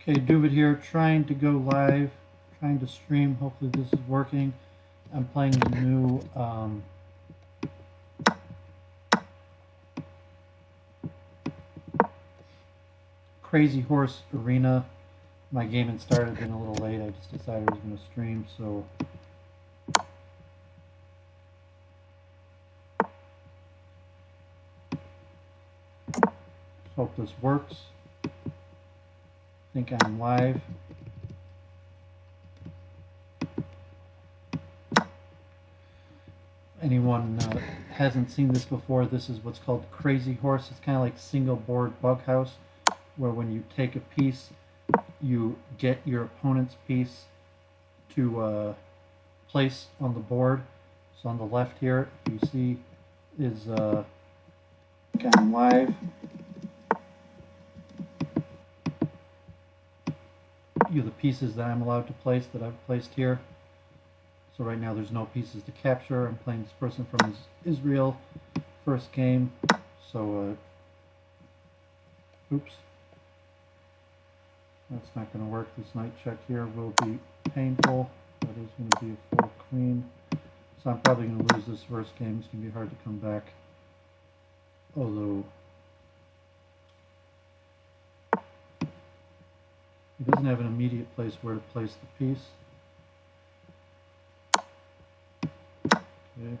Okay, Doooovid here, trying to go live, trying to stream. Hopefully this is working. I'm playing the new Crazy Horse Arena. My game had started been a little late. I just decided I was going to stream, so hope this works. I think I'm live. Anyone hasn't seen this before, this is what's called Crazy Horse. It's kind of like single board bug house, where when you take a piece, you get your opponent's piece to place on the board. So on the left here, you see is I'm live. The pieces that I'm allowed to place that I've placed here. So right now there's no pieces to capture. I'm playing this person from Israel, first game. So oops, that's not going to work. This knight check here will be painful. That is going to be a full queen. So I'm probably going to lose this first game. It's going to be hard to come back. Although he doesn't have an immediate place where to place the piece. Okay.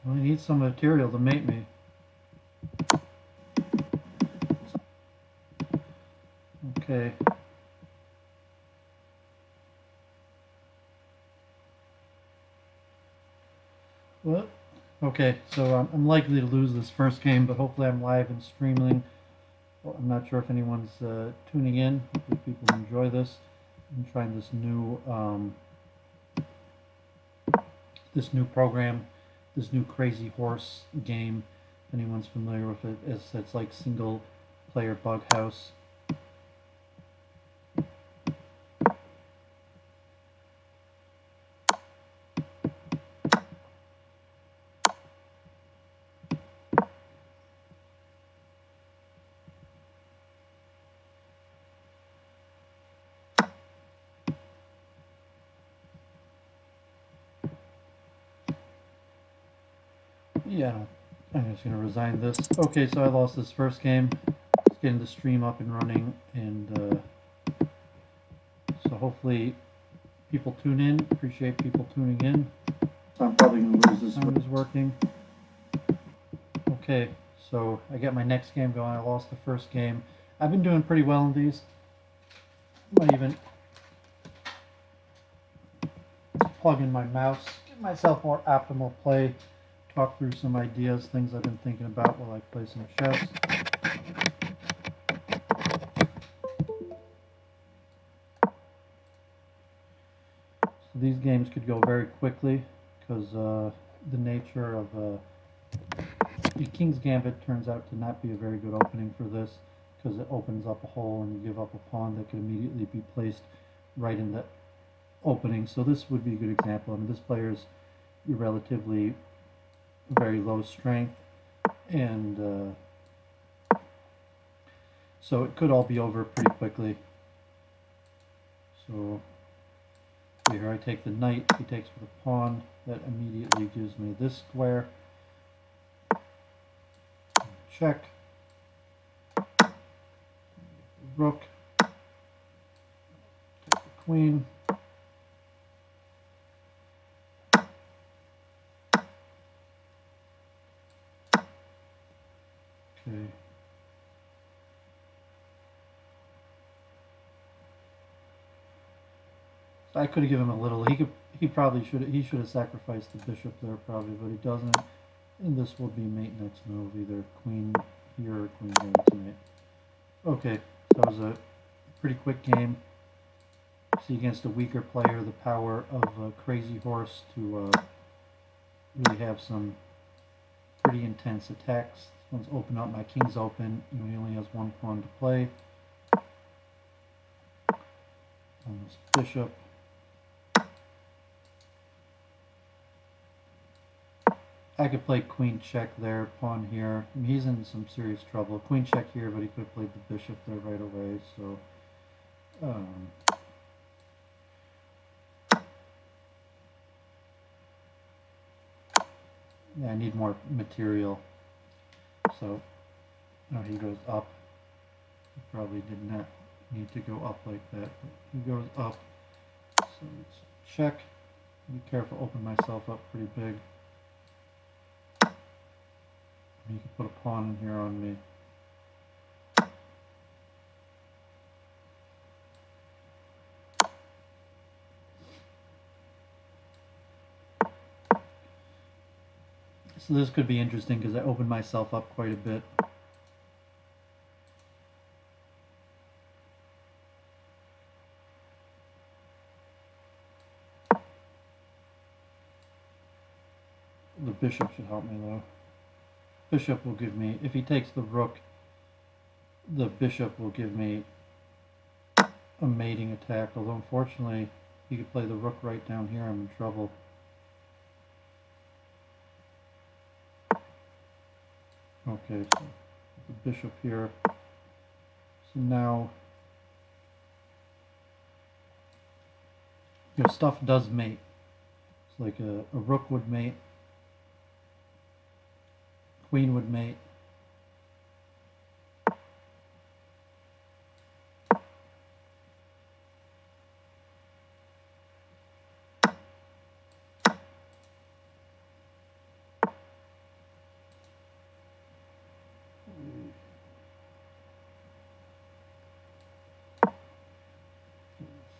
Well, I need some material to mate me. Okay. Well, okay, so I'm likely to lose this first game, but hopefully I'm live and streaming. Well, I'm not sure if anyone's tuning in. Hopefully people enjoy this. I'm trying this new program, this new Crazy Horse game. If anyone's familiar with it, it's like single player bug house. Yeah, I'm just going to resign this. Okay, so I lost this first game. Just getting the stream up and running, and so hopefully people tune in. Appreciate people tuning in. So I'm probably going to lose this. Sound is working. Okay, so I got my next game going. I lost the first game. I've been doing pretty well in these. Might even plug in my mouse, give myself more optimal play. Talk through some ideas, things I've been thinking about while I play some chess. So these games could go very quickly because the nature of the King's Gambit turns out to not be a very good opening for this, because it opens up a hole and you give up a pawn that could immediately be placed right in the opening. So this would be a good example. I mean, this player's relatively very low strength, and so it could all be over pretty quickly. So here I take the knight, he takes with a pawn, that immediately gives me this square. Check. Rook. Take the queen. Okay. So I could have given him a little. He should have sacrificed the bishop there probably, but he doesn't. And this will be mate next move, either queen here or queen here to mate. Okay, so that was a pretty quick game. See, against a weaker player, the power of a crazy horse to really have some pretty intense attacks. This one's open up, my king's open, he only has one pawn to play. On this bishop. I could play queen check there, pawn here. I mean, he's in some serious trouble. Queen check here, but he could have played the bishop there right away, so... yeah, I need more material. So, now he goes up. He probably did not need to go up like that, but he goes up. So let's check. Be careful, open myself up pretty big. You can put a pawn in here on me. So this could be interesting because I opened myself up quite a bit. The bishop should help me though. Bishop will give me, if he takes the rook, the bishop will give me a mating attack, although unfortunately he could play the rook right down here, I'm in trouble. Okay, so the bishop here. So now, your stuff does mate. It's like a rook would mate, queen would mate.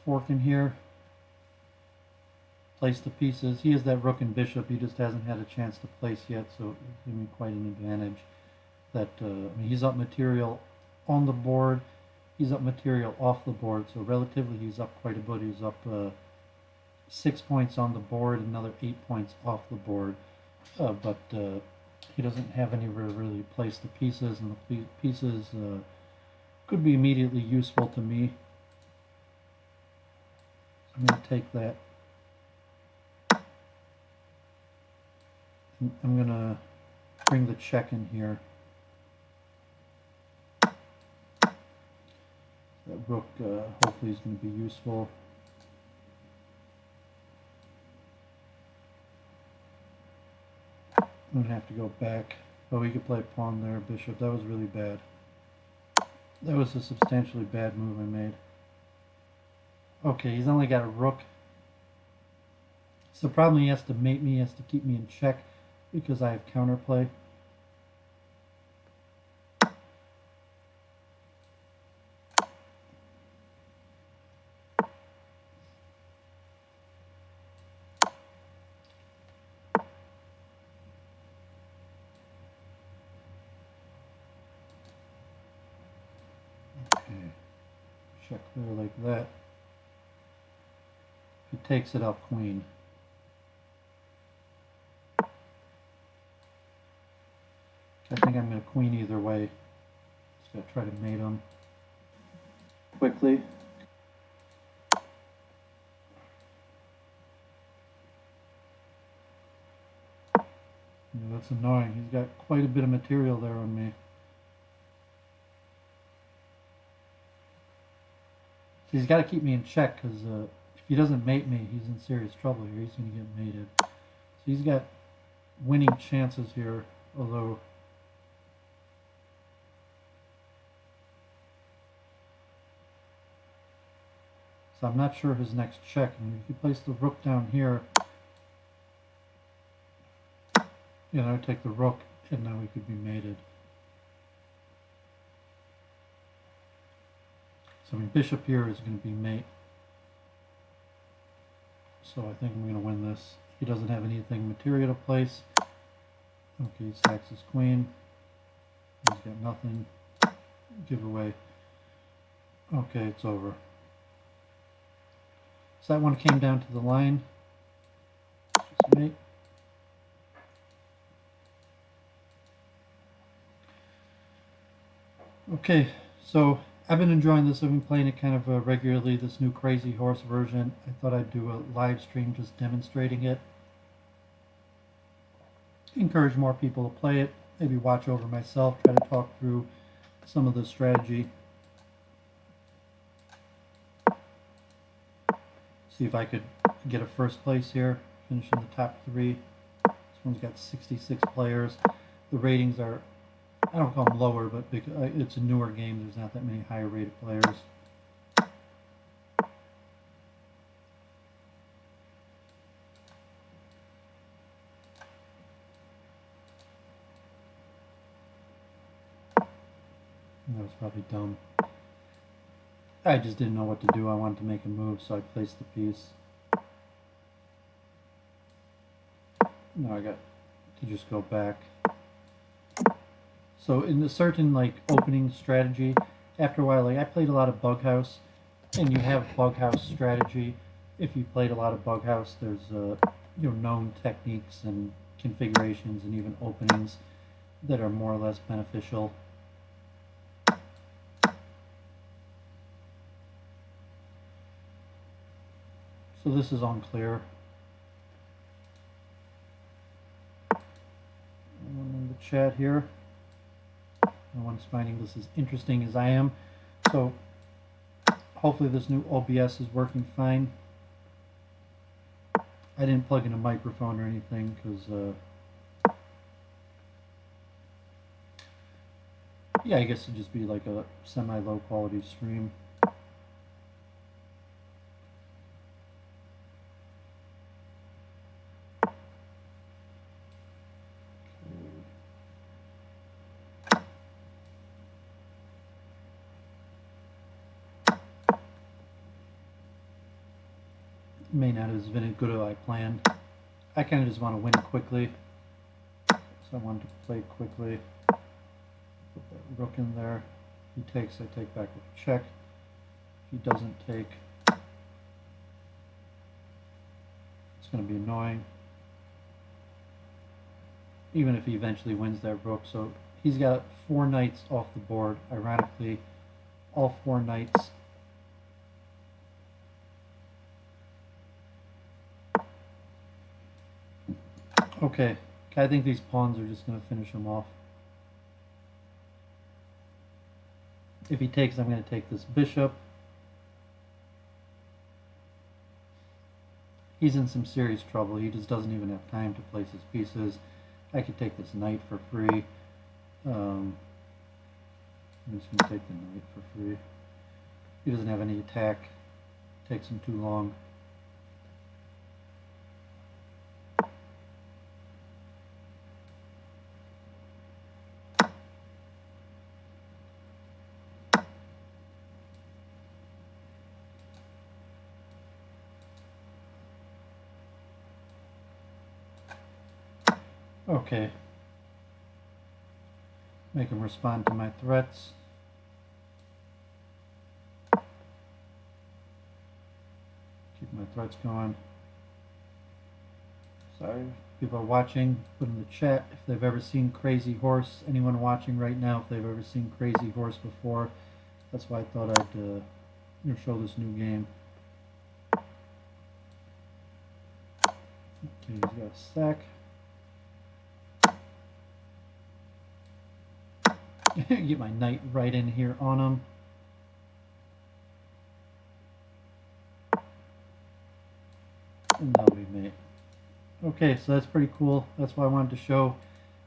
Fork in here. Place the pieces. He has that rook and bishop. He just hasn't had a chance to place yet, so it's giving me quite an advantage. That I mean, he's up material on the board. He's up material off the board, so relatively he's up quite a bit. He's up 6 points on the board, another 8 points off the board. But he doesn't have anywhere to really place the pieces, and the pieces could be immediately useful to me. I'm going to take that. I'm going to bring the check in here. That rook hopefully is going to be useful. I'm going to have to go back. Oh, we could play pawn there, bishop. That was really bad. That was a substantially bad move I made. Okay, he's only got a rook. So the problem, he has to mate me, he has to keep me in check because I have counterplay. Okay, check there like that. He takes it up queen. I think I'm going to queen either way. Just got to try to mate him quickly. Yeah, that's annoying. He's got quite a bit of material there on me. So he's got to keep me in check because if he doesn't mate me, he's in serious trouble here. He's going to get mated. So he's got winning chances here, although so I'm not sure his next check. I mean, if he placed the rook down here, you know, take the rook, and now we could be mated. So I mean, bishop here is going to be mate. So I think I'm going to win this. He doesn't have anything material to place. Okay, he stacks his queen. He's got nothing. Give away. Okay, it's over. So that one came down to the line. Just mate. Okay, so I've been enjoying this. I've been playing it kind of regularly, this new Crazy Horse version. I thought I'd do a live stream just demonstrating it. Encourage more people to play it. Maybe watch over myself, try to talk through some of the strategy. See if I could get a first place here, finish in the top 3. This one's got 66 players. The ratings are, I don't call them lower, but because it's a newer game, there's not that many higher rated players. That was probably dumb. I just didn't know what to do. I wanted to make a move, so I placed the piece. Now I got to just go back. So in a certain like opening strategy, after a while, like I played a lot of Bug House, and you have Bug House strategy. If you played a lot of Bug House, there's known techniques and configurations and even openings that are more or less beneficial. So this is unclear. Anyone in the chat here? No one's finding this as interesting as I am. So hopefully this new OBS is working fine. I didn't plug in a microphone or anything because yeah, I guess it'd just be like a semi-low quality stream. May not have been as good as I planned. I kind of just want to win quickly, so I wanted to play quickly. Put that rook in there. If he takes, I take back with a check. If he doesn't take, it's going to be annoying. Even if he eventually wins that rook. So he's got 4 knights off the board. Ironically, all 4 knights. Okay, I think these pawns are just going to finish him off. If he takes, I'm going to take this bishop. He's in some serious trouble. He just doesn't even have time to place his pieces. I could take this knight for free. I'm just going to take the knight for free. He doesn't have any attack. Takes him too long. Okay. Make him respond to my threats. Keep my threats going. Sorry, people are watching. Put in the chat if they've ever seen Crazy Horse. Anyone watching right now, if they've ever seen Crazy Horse before. That's why I thought I'd show this new game. Okay, he's got a sack. Get my knight right in here on him. And that'll be mate. Okay, so that's pretty cool. That's why I wanted to show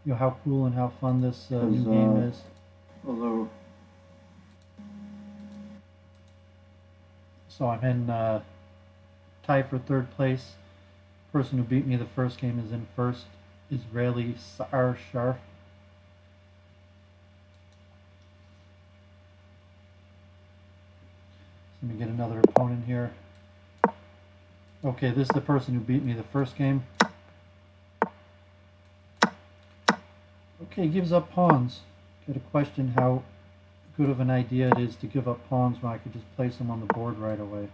how cool and how fun this new game is. Although, so I'm in tie for 3rd place. Person who beat me the first game is in 1st. Israeli Sa'ar Sharf. Let me get another opponent here. Okay, this is the person who beat me the first game. Okay, gives up pawns. Got to question how good of an idea it is to give up pawns when I could just place them on the board right away.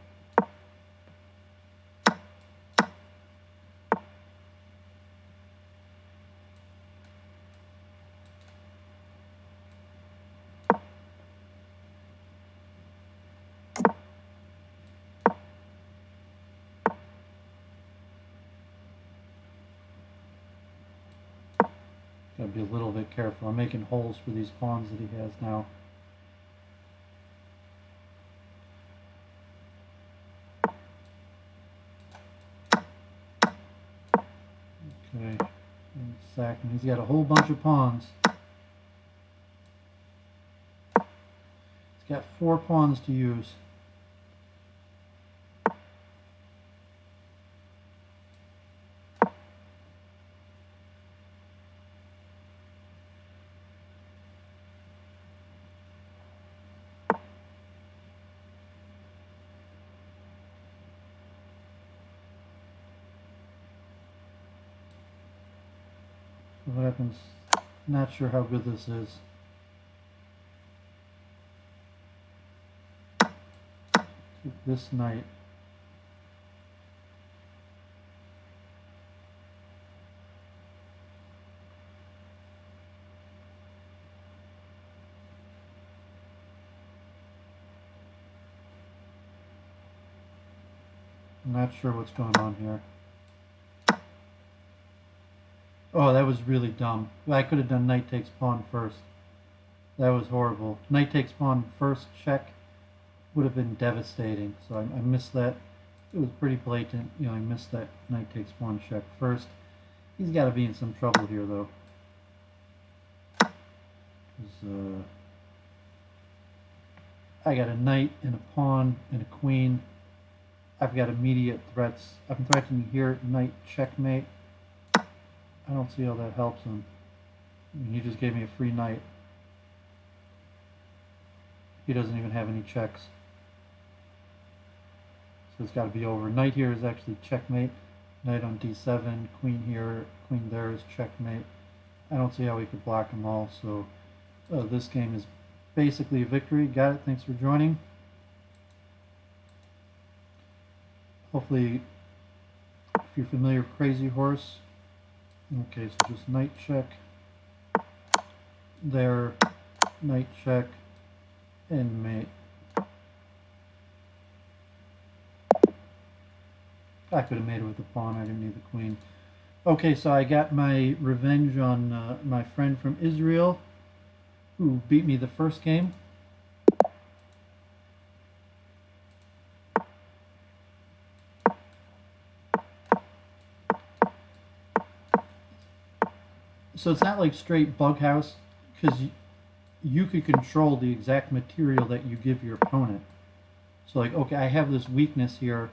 Gotta be a little bit careful. I'm making holes for these pawns that he has now. Okay, and sacking. He's got a whole bunch of pawns. He's got 4 pawns to use. What happens? Not sure how good this is. This knight. I'm not sure what's going on here. Oh, that was really dumb. I could have done knight takes pawn first. That was horrible. Knight takes pawn first check would have been devastating. So I missed that. It was pretty blatant. You know, I missed that knight takes pawn check first. He's got to be in some trouble here, though. I got a knight and a pawn and a queen. I've got immediate threats. I'm threatening here, knight checkmate. I don't see how that helps him. I mean, he just gave me a free knight. He doesn't even have any checks. So it's got to be over. Knight here is actually checkmate. Knight on d7, queen here, queen there is checkmate. I don't see how we could block them all, so this game is basically a victory. Got it, thanks for joining. Hopefully, if you're familiar with Crazy Horse, okay, so just knight check, there, knight check, and mate. I could have made it with the pawn, I didn't need the queen. Okay, so I got my revenge on my friend from Israel, who beat me the first game. So it's not like straight bug house, because you could control the exact material that you give your opponent. So like, okay, I have this weakness here,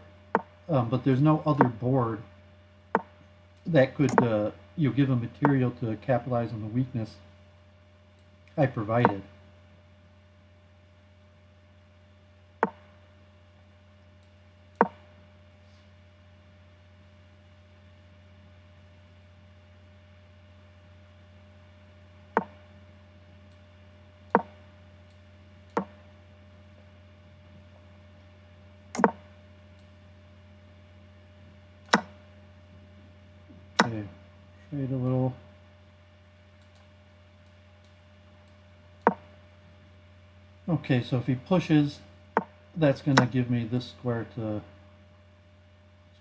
but there's no other board that could give a material to capitalize on the weakness I provided. Okay, trade a little. Okay, so if he pushes, that's going to give me this square to, it's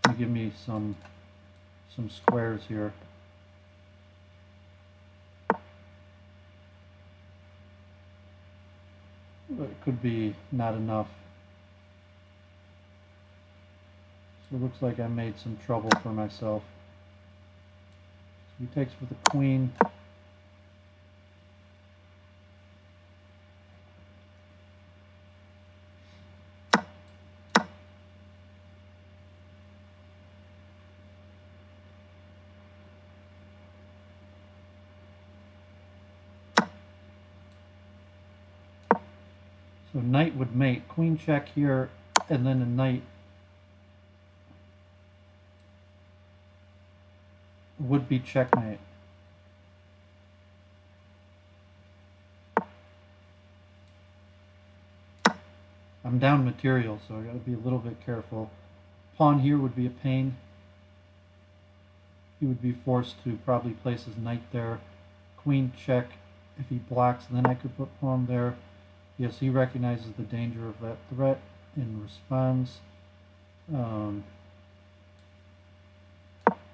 going to give me some squares here. But it could be not enough. So it looks like I made some trouble for myself. So he takes with the queen. So knight would mate, queen check here, and then a knight would be checkmate. I'm down material, so I gotta be a little bit careful. Pawn here would be a pain. He would be forced to probably place his knight there. Queen check. If he blocks, then I could put pawn there. Yes, he recognizes the danger of that threat and responds. I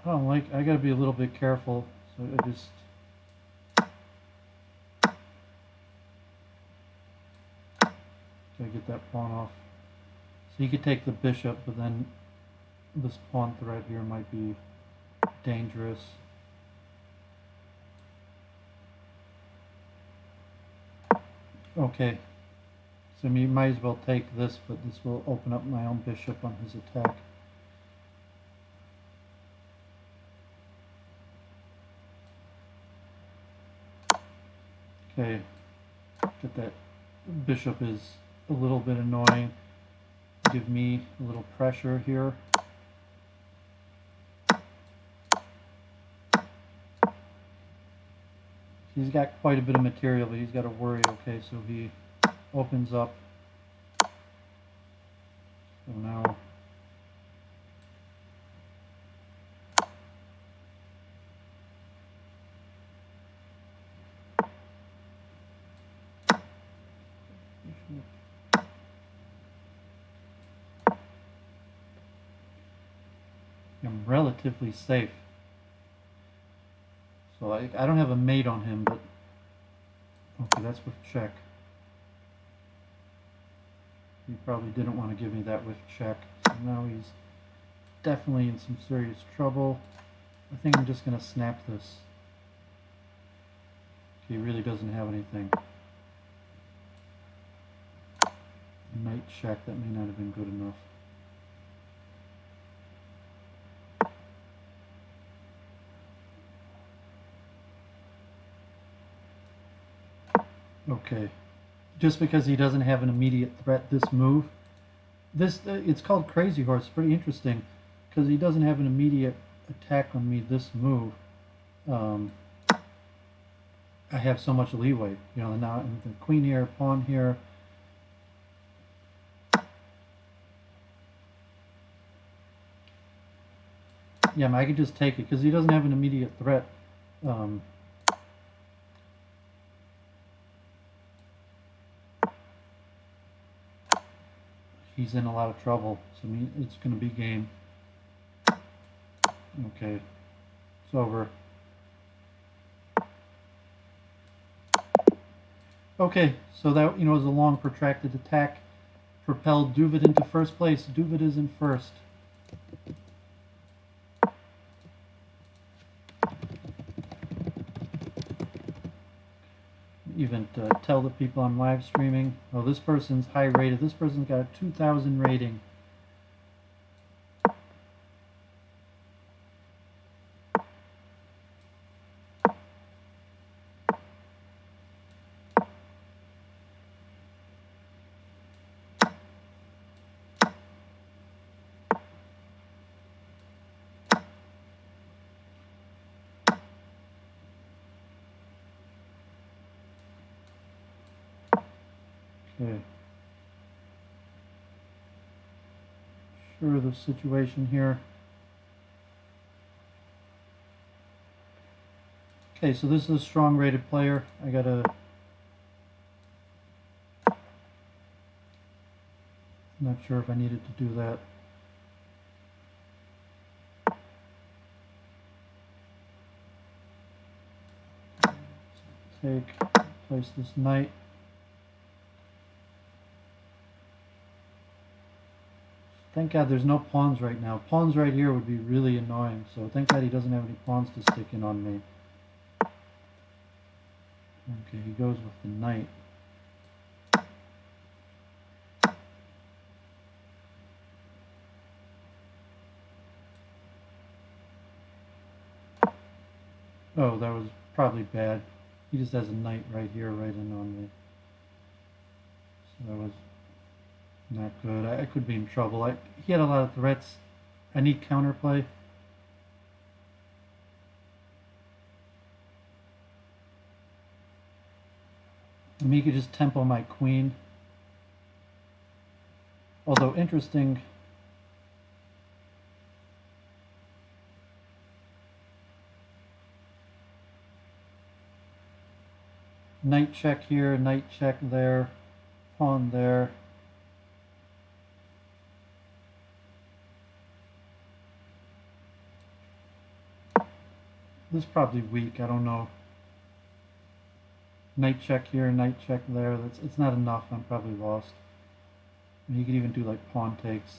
don't like, I gotta be a little bit careful, so I just Gotta get that pawn off. So he could take the bishop, but then this pawn threat here might be dangerous. Okay, so you might as well take this, but this will open up my own bishop on his attack. Okay, get that bishop is a little bit annoying. Give me a little pressure here. He's got quite a bit of material, but he's got to worry. Okay, so he opens up. So now I'm relatively safe. So I don't have a mate on him, but okay, that's with check. He probably didn't want to give me that with check. So now he's definitely in some serious trouble. I think I'm just going to snap this. He really doesn't have anything. Knight check, that may not have been good enough. Okay, just because he doesn't have an immediate threat this move, it's called Crazy Horse. It's pretty interesting because he doesn't have an immediate attack on me this move. I have so much leeway, you know. Now the queen here, pawn here. Yeah, I could just take it because he doesn't have an immediate threat. He's in a lot of trouble, so it's going to be game. Okay, it's over. Okay, so that was a long protracted attack, propelled Doooovid into first place. Doooovid is in first. Even tell the people I'm live streaming. Oh, this person's high rated. This person's got a 2,000 rating. Okay. Sure of the situation here. Okay, so this is a strong rated player. I gotta... Not sure if I needed to do that. Take, place this knight. Thank God there's no pawns right now. Pawns right here would be really annoying. So thank God he doesn't have any pawns to stick in on me. Okay, he goes with the knight. Oh, that was probably bad. He just has a knight right here, right in on me. So that was not good. I could be in trouble. He had a lot of threats. I need counterplay. I mean, he could just tempo my queen. Although interesting. Knight check here, knight check there, pawn there. This is probably weak, I don't know. Knight check here, knight check there. It's not enough. I'm probably lost. You could even do like pawn takes.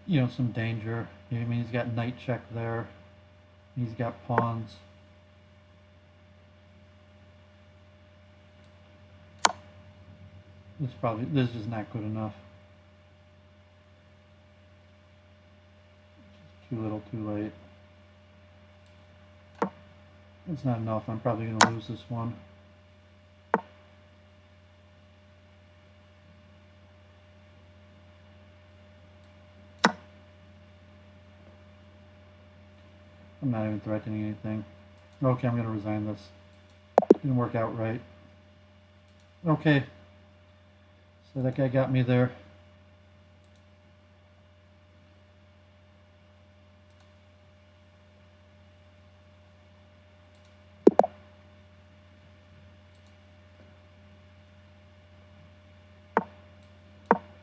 You know, some danger. I mean, he's got knight check there. He's got pawns. This is not good enough. Too little, too late. It's not enough. I'm probably going to lose this one. I'm not even threatening anything. Okay, I'm going to resign this. Didn't work out right. Okay. So that guy got me there.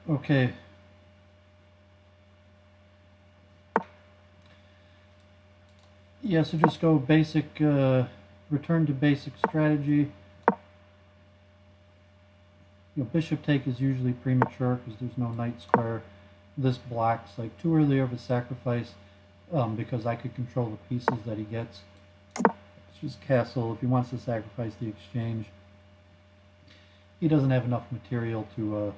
Okay. Yeah, so just go basic, return to basic strategy. You know, bishop take is usually premature because there's no knight square. This blocks like too early of a sacrifice because I could control the pieces that he gets. It's just castle if he wants to sacrifice the exchange. He doesn't have enough material to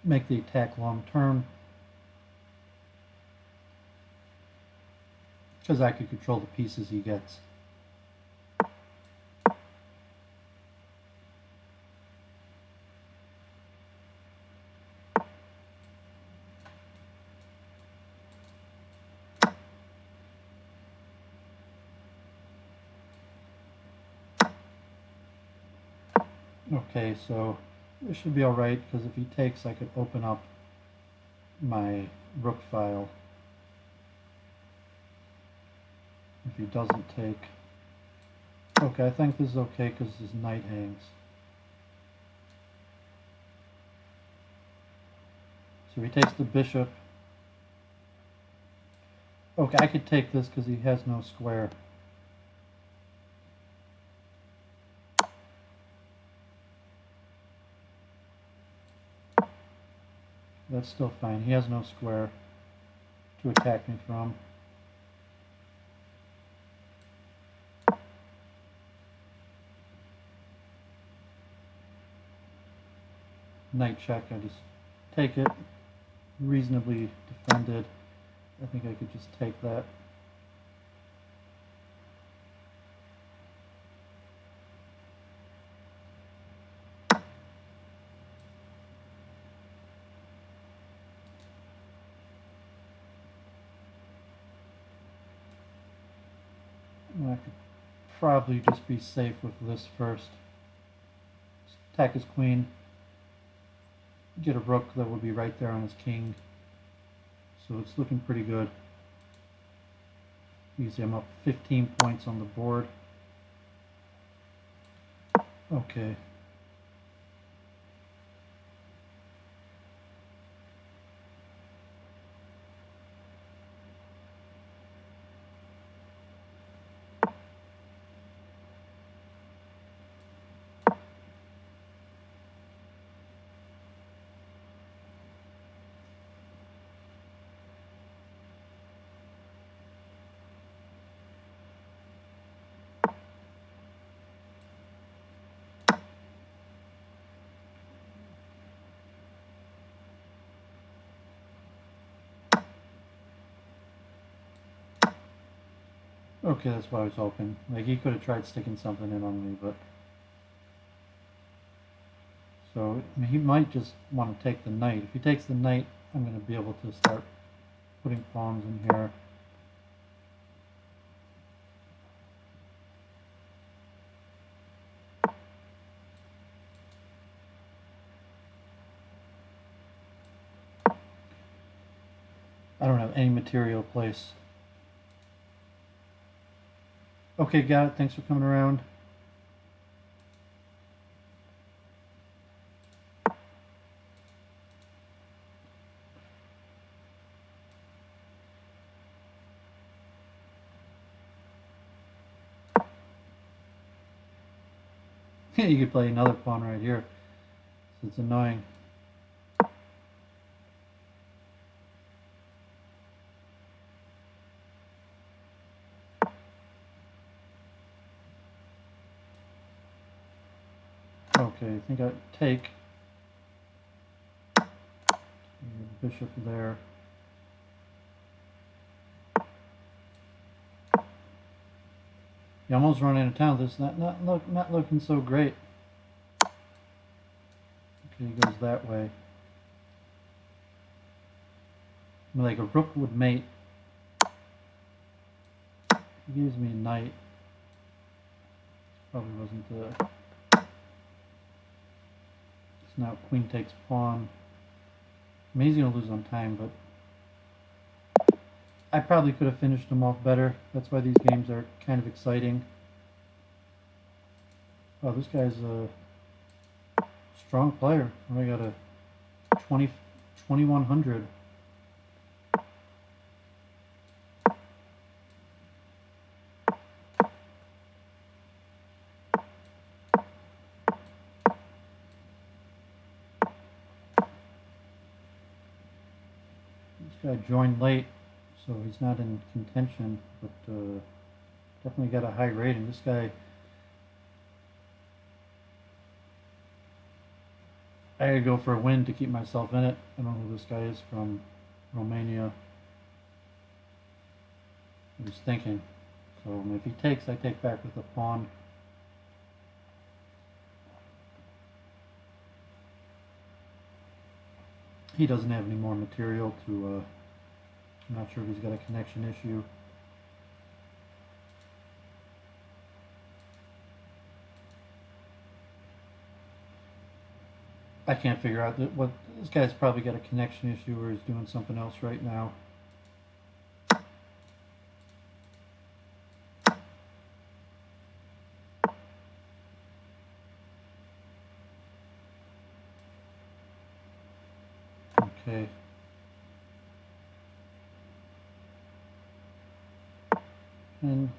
make the attack long term. Because I could control the pieces he gets. Okay, so this should be alright, because if he takes, I could open up my rook file. If he doesn't take... Okay, I think this is okay, because his knight hangs. So he takes the bishop. Okay, I could take this, because he has no square. That's still fine. He has no square to attack me from. Knight check, I just take it. Reasonably defended. I think I could just take that. I could probably just be safe with this first. Attack his queen. Get a rook that will be right there on his king. So it's looking pretty good. You see I'm up 15 points on the board. Okay. Okay, that's what I was hoping. Like, he could have tried sticking something in on me, but... So, I mean, he might just want to take the knight. If he takes the knight, I'm going to be able to start putting pawns in here. I don't have any material place. Okay, got it. Thanks for coming around. You could play another pawn right here. So it's annoying. Okay, I think I take. Bishop there. You almost run into town. This not looking so great. Okay, he goes that way. Like a rook would mate. He gives me a knight. Probably wasn't the. So now queen takes pawn. I mean, he's gonna lose on time, but I probably could have finished him off better. That's why these games are kind of exciting. Oh, this guy's a strong player. I got a 2100. This guy joined late, so he's not in contention, but definitely got a high rating. This guy, I gotta go for a win to keep myself in it. I don't know who this guy is, from Romania. He's thinking. So if he takes, I take back with a pawn. He doesn't have any more material to, I'm not sure if he's got a connection issue. I can't figure out what this guy's probably got a connection issue, or he's doing something else right now. Okay. And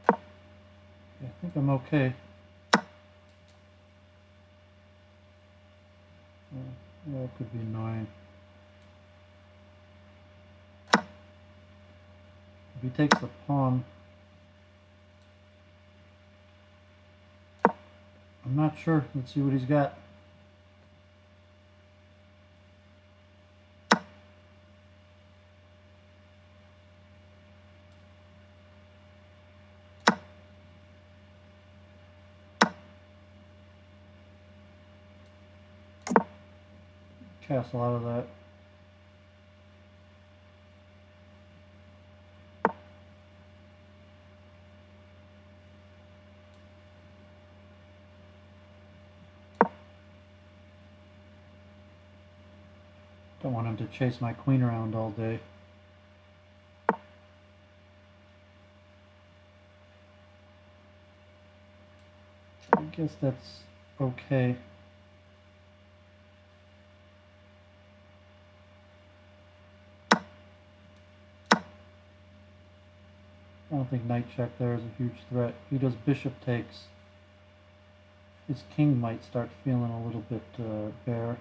yeah, I think I'm okay. Yeah, it could be annoying. If he takes the pawn, I'm not sure. Let's see what he's got. Castle out of that. Don't want him to chase my queen around all day. I guess that's okay. I don't think knight check there is a huge threat. If he does bishop takes, his king might start feeling a little bit bare.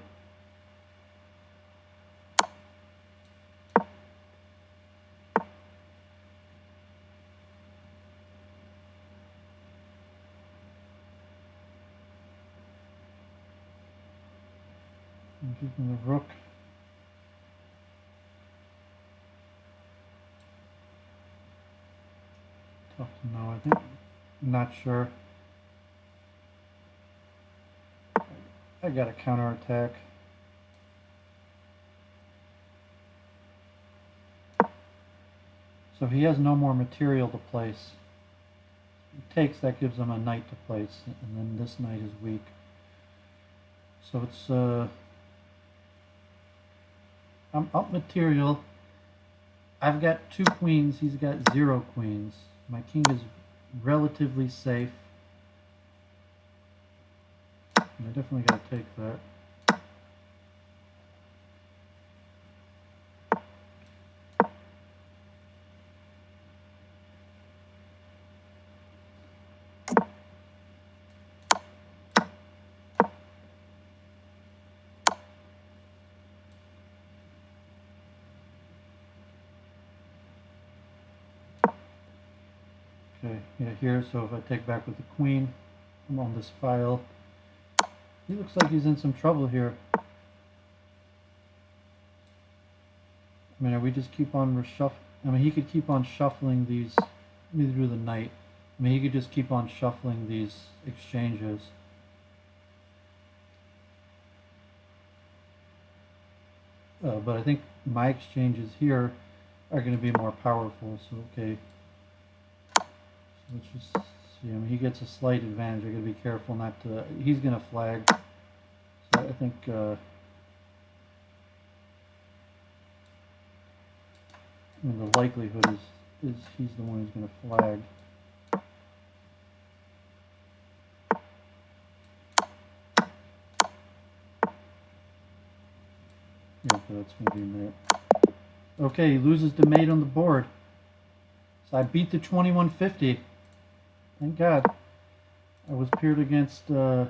I'm keeping the rook. Tough to know, I think. I'm not sure. I got a counterattack. So he has no more material to place. He takes, that gives him a knight to place, and then this knight is weak. So it's I'm up material. I've got 2 queens, he's got 0 queens. My king is relatively safe. And I definitely gotta take that. Okay, yeah, here, so if I take back with the queen, I'm on this file. He looks like he's in some trouble here. I mean, are we just keep on reshuffling? I mean, he could keep on shuffling these. Let me do the knight. I mean, he could just keep on shuffling these exchanges. But I think my exchanges here are going to be more powerful. So, okay. So let's just see. I mean, he gets a slight advantage. I got to be careful not to. He's going to flag. So I think. I mean, the likelihood is he's the one who's going to flag. Yeah, so that's going to be mate. Okay, he loses the mate on the board. So I beat the 2150. Thank God. I was paired against a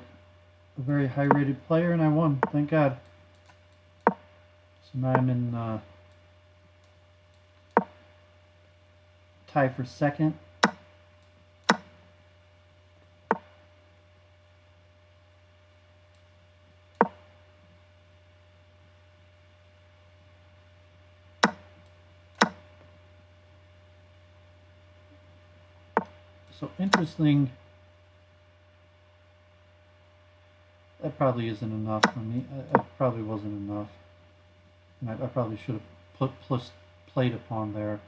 very high-rated player, and I won. Thank God. So now I'm in tie for second. So interesting. That probably isn't enough for me. It probably wasn't enough. And I probably should have played a pawn there.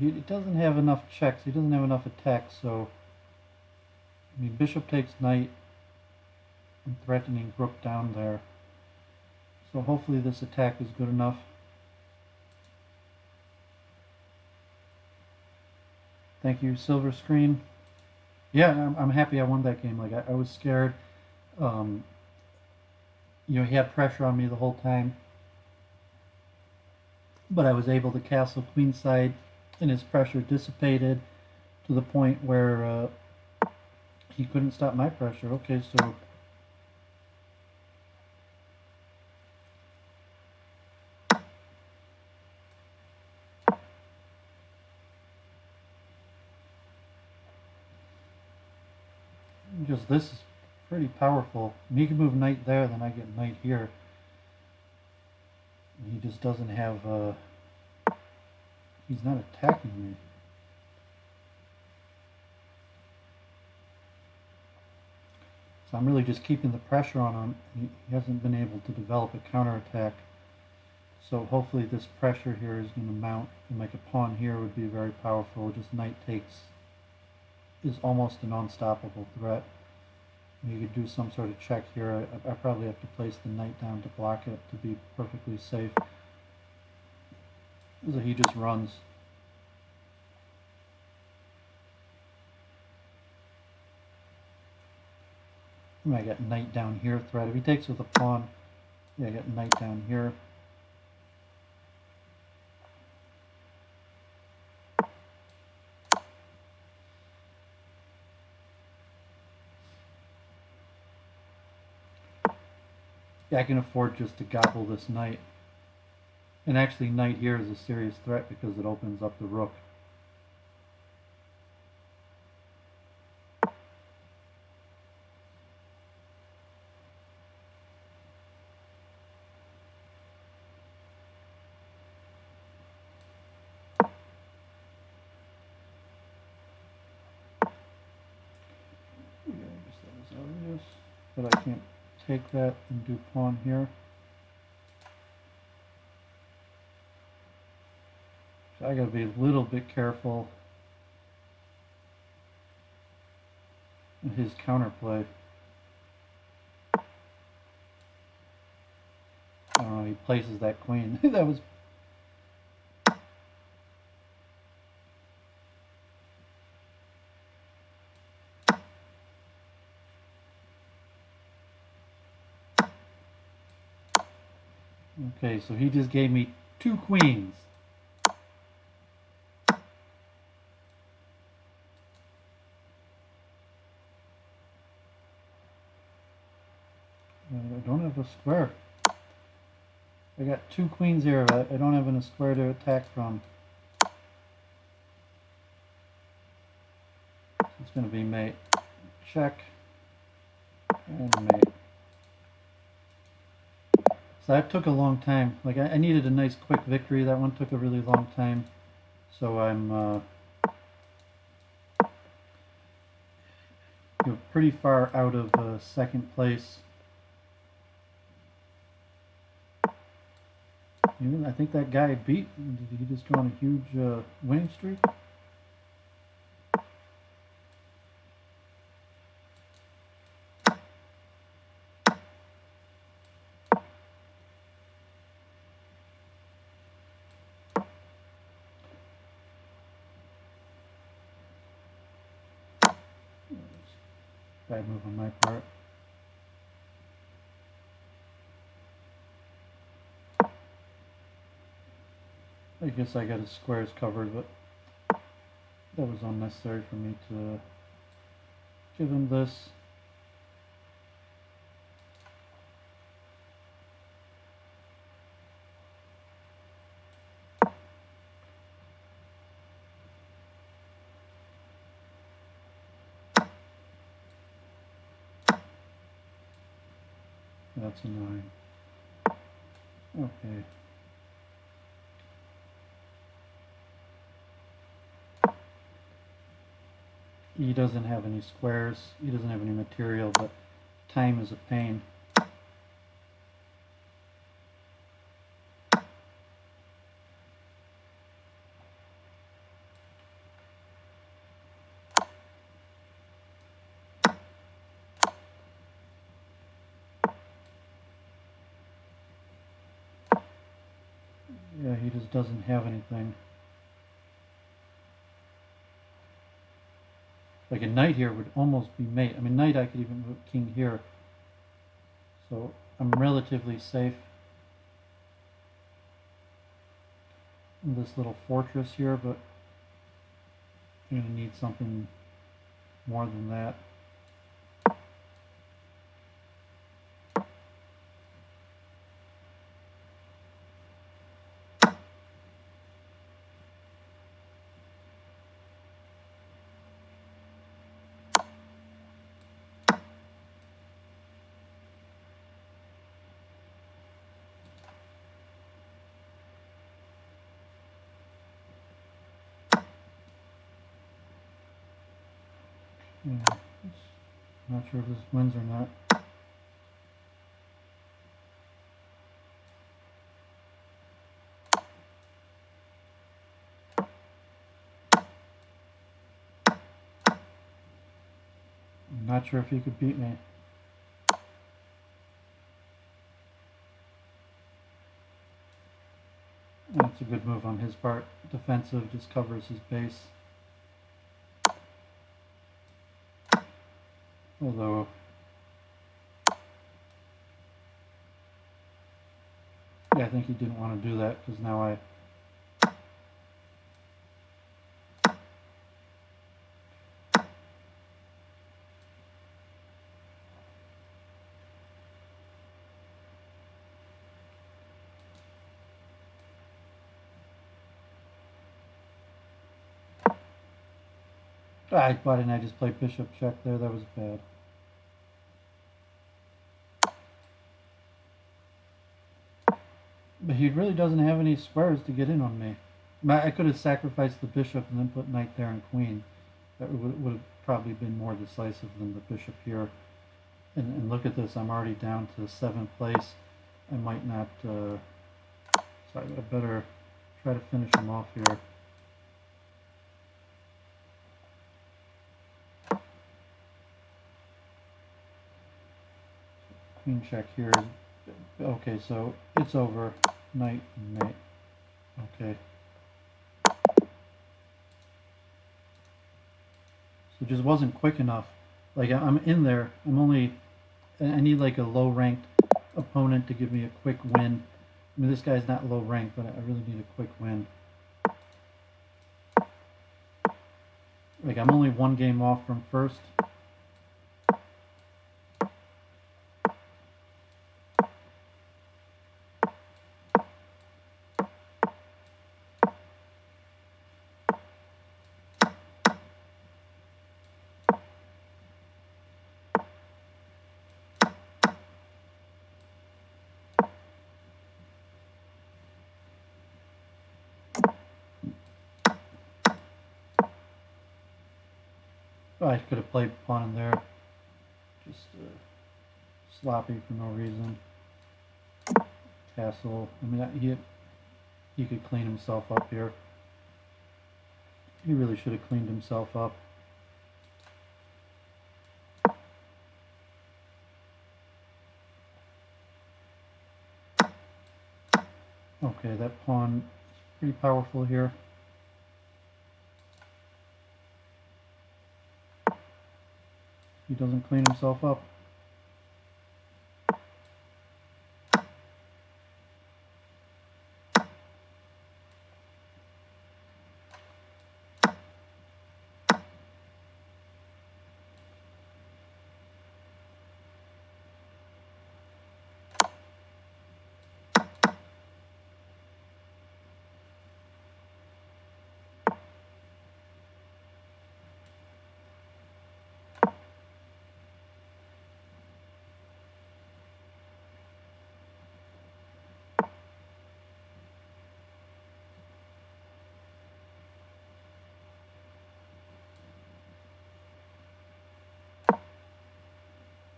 He doesn't have enough checks. He doesn't have enough attacks, so I mean, bishop takes knight. I'm threatening rook down there. So hopefully this attack is good enough. Thank you, silver screen. Yeah, I'm happy I won that game. Like I was scared. You know, he had pressure on me the whole time, but I was able to castle queenside, and his pressure dissipated to the point where he couldn't stop my pressure. Okay, so just this is pretty powerful. He can move knight there, then I get knight here. And he just doesn't have. He's not attacking me. So I'm really just keeping the pressure on him. He hasn't been able to develop a counterattack. So hopefully this pressure here is going to mount, and like a pawn here would be very powerful. Just knight takes is almost an unstoppable threat. You could do some sort of check here. I probably have to place the knight down to block it to be perfectly safe. So he just runs. I got knight down here threat. If he takes with a pawn, yeah, I got knight down here. Yeah, I can afford just to gobble this knight. And actually knight here is a serious threat because it opens up the rook. Yeah, I guess that was obvious. But I can't take that and do pawn here. So I gotta be a little bit careful in his counterplay. Oh, he places that queen. That was... Okay, so he just gave me 2 queens. I don't have a square. I got 2 queens here, but I don't have a square to attack from. It's going to be mate. Check. And mate. So that took a long time. Like I needed a nice quick victory. That one took a really long time. So I'm pretty far out of second place. Even I think that guy beat. Did he just go on a huge winning streak? Bad move on my part. I guess I got his squares covered, but that was unnecessary for me to give him this. That's a 9. Okay. He doesn't have any squares. He doesn't have any material, but time is a pain. Yeah, he just doesn't have anything. Like a knight here would almost be mate. I mean, knight I could even put king here. So I'm relatively safe in this little fortress here, but I'm going to need something more than that. Yeah, not sure if this wins or not. I'm not sure if he could beat me. That's a good move on his part. Defensive, just covers his base. Although yeah, I think he didn't want to do that because now why didn't I just play bishop check there? That was bad. But he really doesn't have any squares to get in on me. I could have sacrificed the bishop and then put knight there and queen. That would have probably been more decisive than the bishop here. And look at this, I'm already down to 7th place. I might not, so I better try to finish him off here. Queen check here. Okay, so it's over. Knight and mate. Okay. So it just wasn't quick enough. Like I'm in there. I need like a low ranked opponent to give me a quick win. I mean, this guy's not low ranked, but I really need a quick win. Like I'm only 1 game off from first. Oh, I could have played pawn in there. Just sloppy for no reason. Castle. I mean, he could clean himself up here. He really should have cleaned himself up. Okay, that pawn is pretty powerful here. He doesn't clean himself up.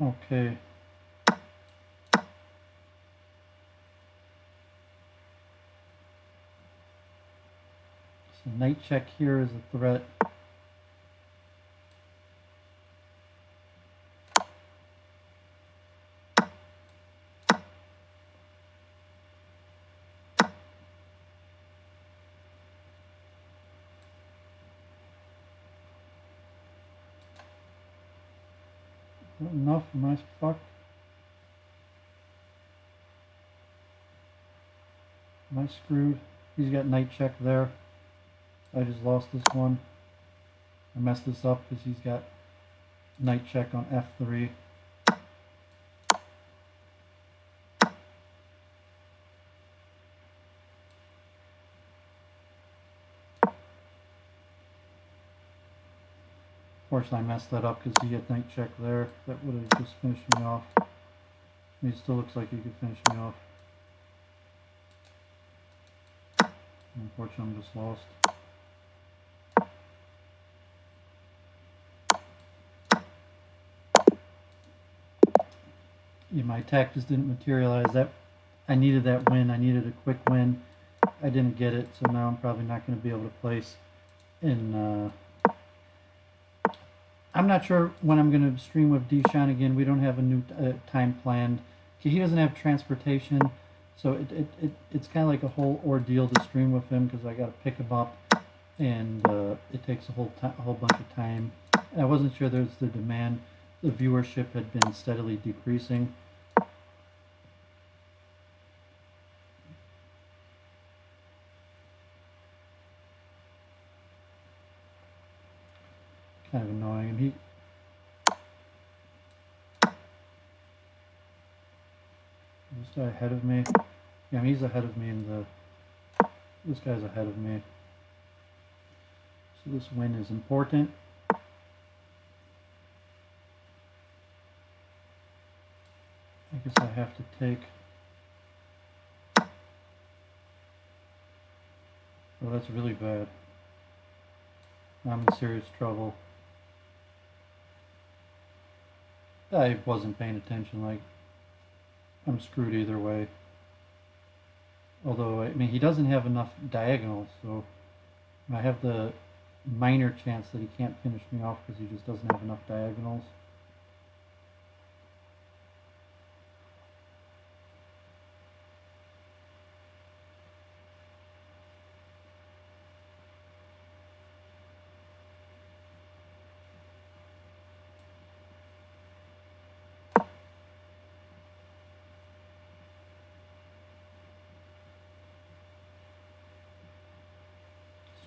Okay. So knight check here is a threat. Not enough, am I fucked? Am I screwed? He's got knight check there. I just lost this one. I messed this up because he's got knight check on f3. Fortunately, I messed that up because he had knight check there. That would have just finished me off. He still looks like he could finish me off. Unfortunately, I'm just lost. Yeah, my attack just didn't materialize. That I needed that win. I needed a quick win. I didn't get it, so now I'm probably not going to be able to place in. I'm not sure when I'm going to stream with Deshaun again. We don't have a new time planned. He doesn't have transportation, so it's kind of like a whole ordeal to stream with him because I got to pick him up, and it takes a whole bunch of time. And I wasn't sure there's the demand. The viewership had been steadily decreasing. Kind of annoying. And this guy ahead of me. Yeah, he's ahead of me in the. This guy's ahead of me. So this win is important. I guess I have to take. Oh, that's really bad. I'm in serious trouble. I wasn't paying attention. Like, I'm screwed either way. Although, I mean, he doesn't have enough diagonals, so I have the minor chance that he can't finish me off because he just doesn't have enough diagonals.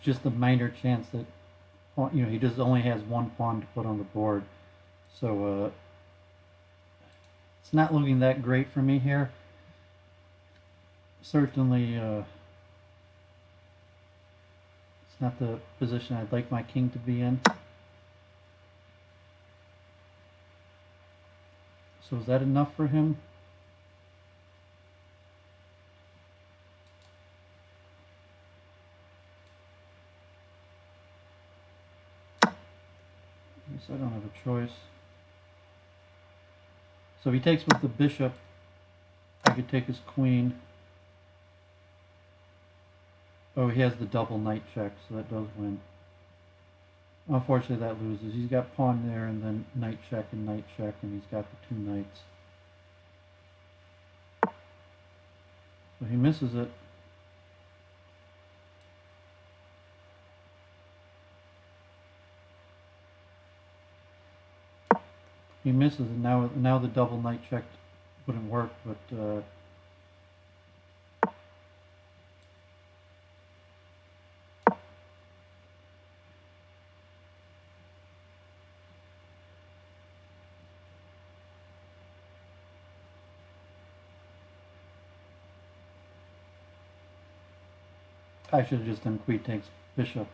Just a minor chance that, you know, he just only has one pawn to put on the board. So it's not looking that great for me here. Certainly it's not the position I'd like my king to be in. So is that enough for him? guess I don't have a choice. So if he takes with the bishop, I could take his queen. Oh, he has the double knight check, so that does win. Unfortunately, that loses. He's got pawn there, and then knight check, and he's got the two knights. So he misses it. He misses it. Now the double knight check wouldn't work, but I should have just done queen takes bishop.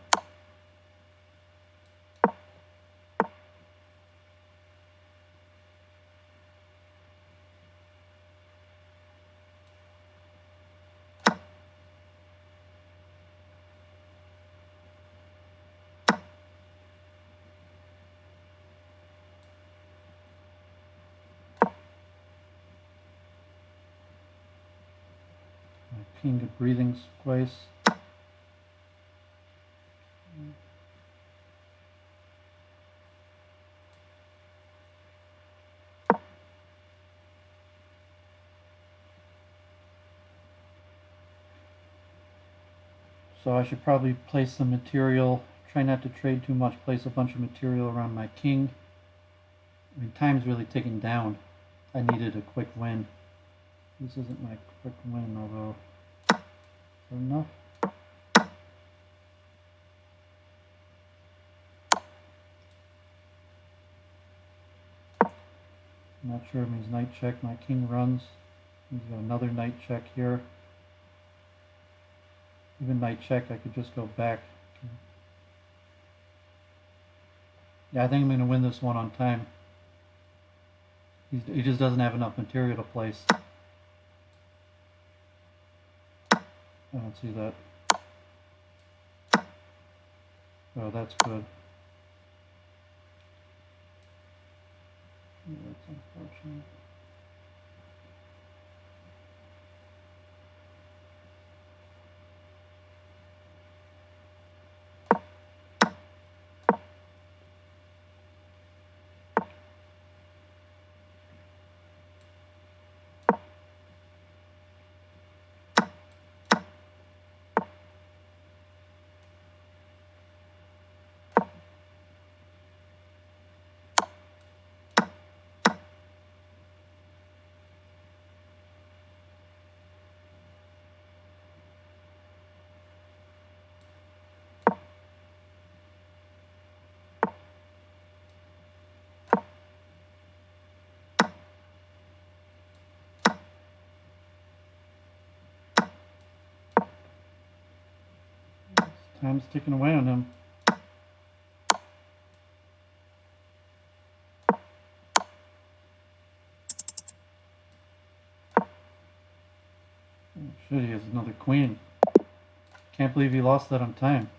King a breathing space. So I should probably place some material, try not to trade too much, place a bunch of material around my king. I mean, time's really ticking down. I needed a quick win. This isn't my quick win, although, is that enough? I'm not sure. It means knight check. My king runs. He's got another knight check here. Even knight check, I could just go back. Yeah, I think I'm going to win this one on time. He just doesn't have enough material to place. I don't see that. Oh, that's good. Yeah, that's unfortunate. Time's ticking away on him. Oh, shit, he has another queen. Can't believe he lost that on time.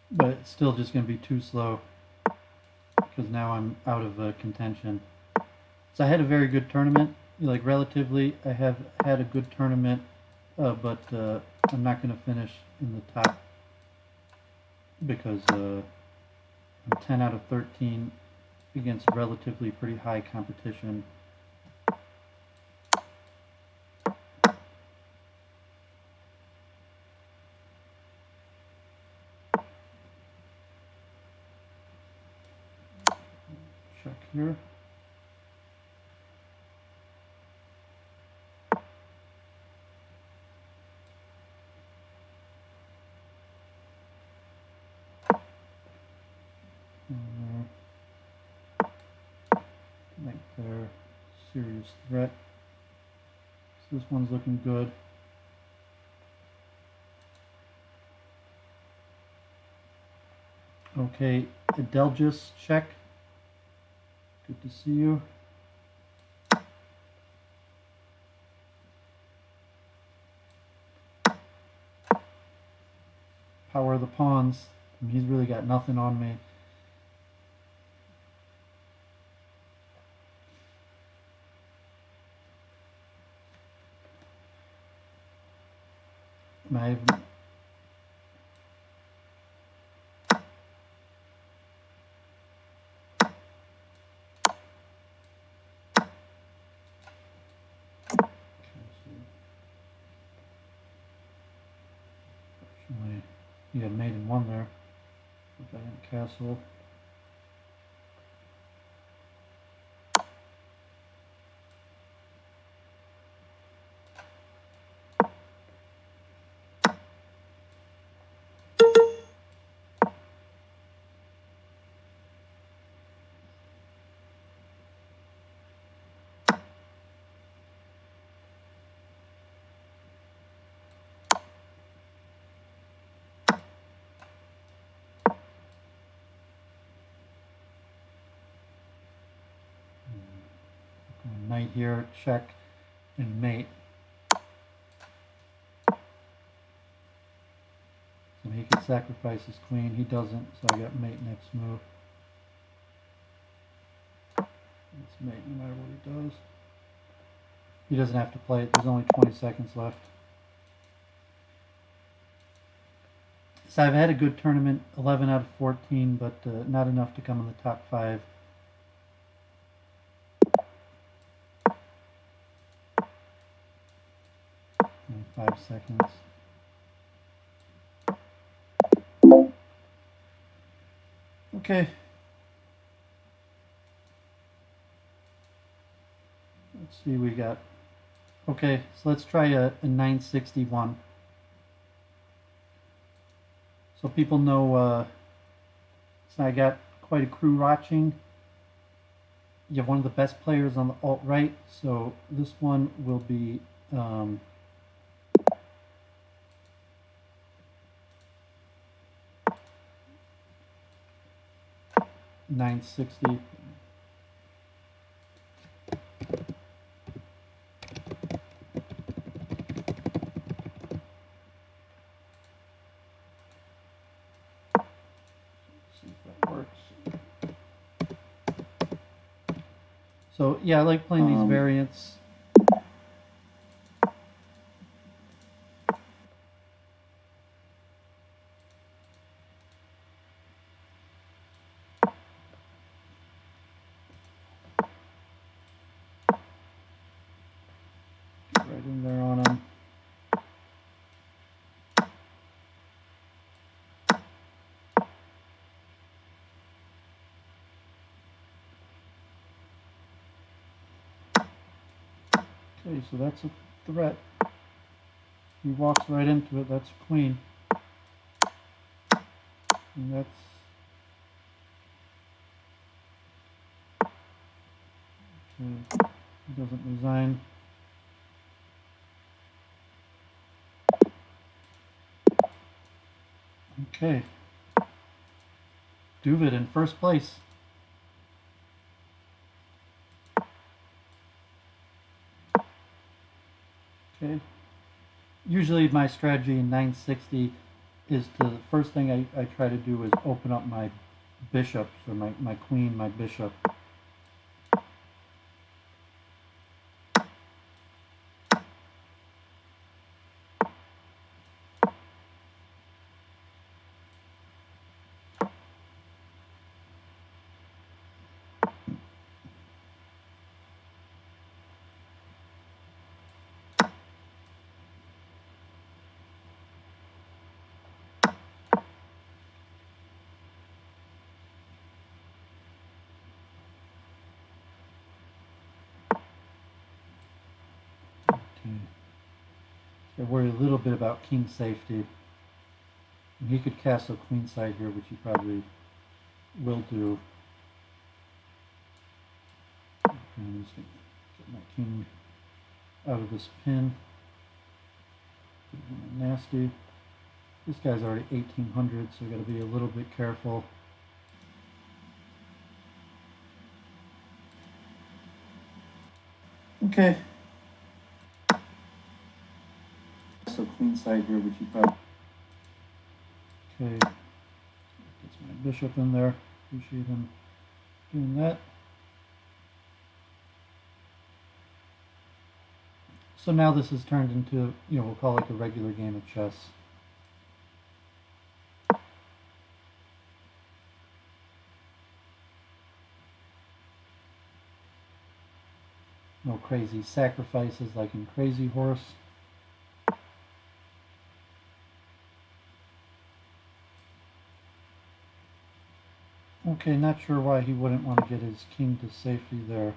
But it's still just going to be too slow, because now I'm out of contention. So I had a very good tournament. Like, relatively, I have had a good tournament, but I'm not going to finish in the top because I'm 10 out of 13 against relatively pretty high competition. Check here. Right there, serious threat. So this one's looking good. Okay, Adelgis check. Good to see you. power of the pawns. I mean, he's really got nothing on me. I have, he had mate in one there. Put that in castle. Knight here, check, and mate. So he could sacrifice his queen. He doesn't, so I got mate next move. It's mate no matter what he does. He doesn't have to play it. There's only 20 seconds left. So I've had a good tournament, 11 out of 14, but not enough to come in the top 5. And 5 seconds. Okay. Let's see, we got... Okay, so let's try a 961. So people know, so I got quite a crew watching. You have one of the best players on the alt-right, so this one will be 960. So yeah, I like playing these variants. Get right in there on them. Okay, so that's a threat. He walks right into it. That's a queen. And that's... Okay, he doesn't resign. Okay. Doooovid in first place. Okay. Usually my strategy in 960 is the first thing I try to do is open up my bishops, or my queen, my bishop. I worry a little bit about king safety. And he could castle queenside here, which he probably will do. Okay, I'm just going to get my king out of this pin. Nasty. This guy's already 1800, so I got to be a little bit careful. Okay. So queenside here, which you probably... Okay, gets my bishop in there. Appreciate him doing that. So now this has turned into, we'll call it a regular game of chess. No crazy sacrifices like in Crazy Horse. Okay, not sure why he wouldn't want to get his king to safety there.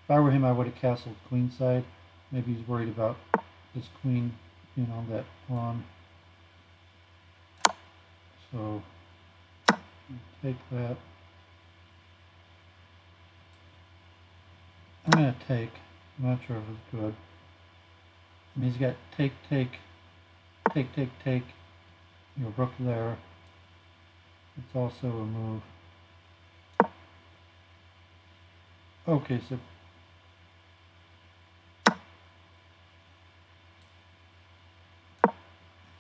If I were him, I would have castled queenside. Maybe he's worried about his queen being on that pawn. So, take that. I'm going to take. I'm not sure if it's good. And he's got take, your rook there. It's also a move. Okay, so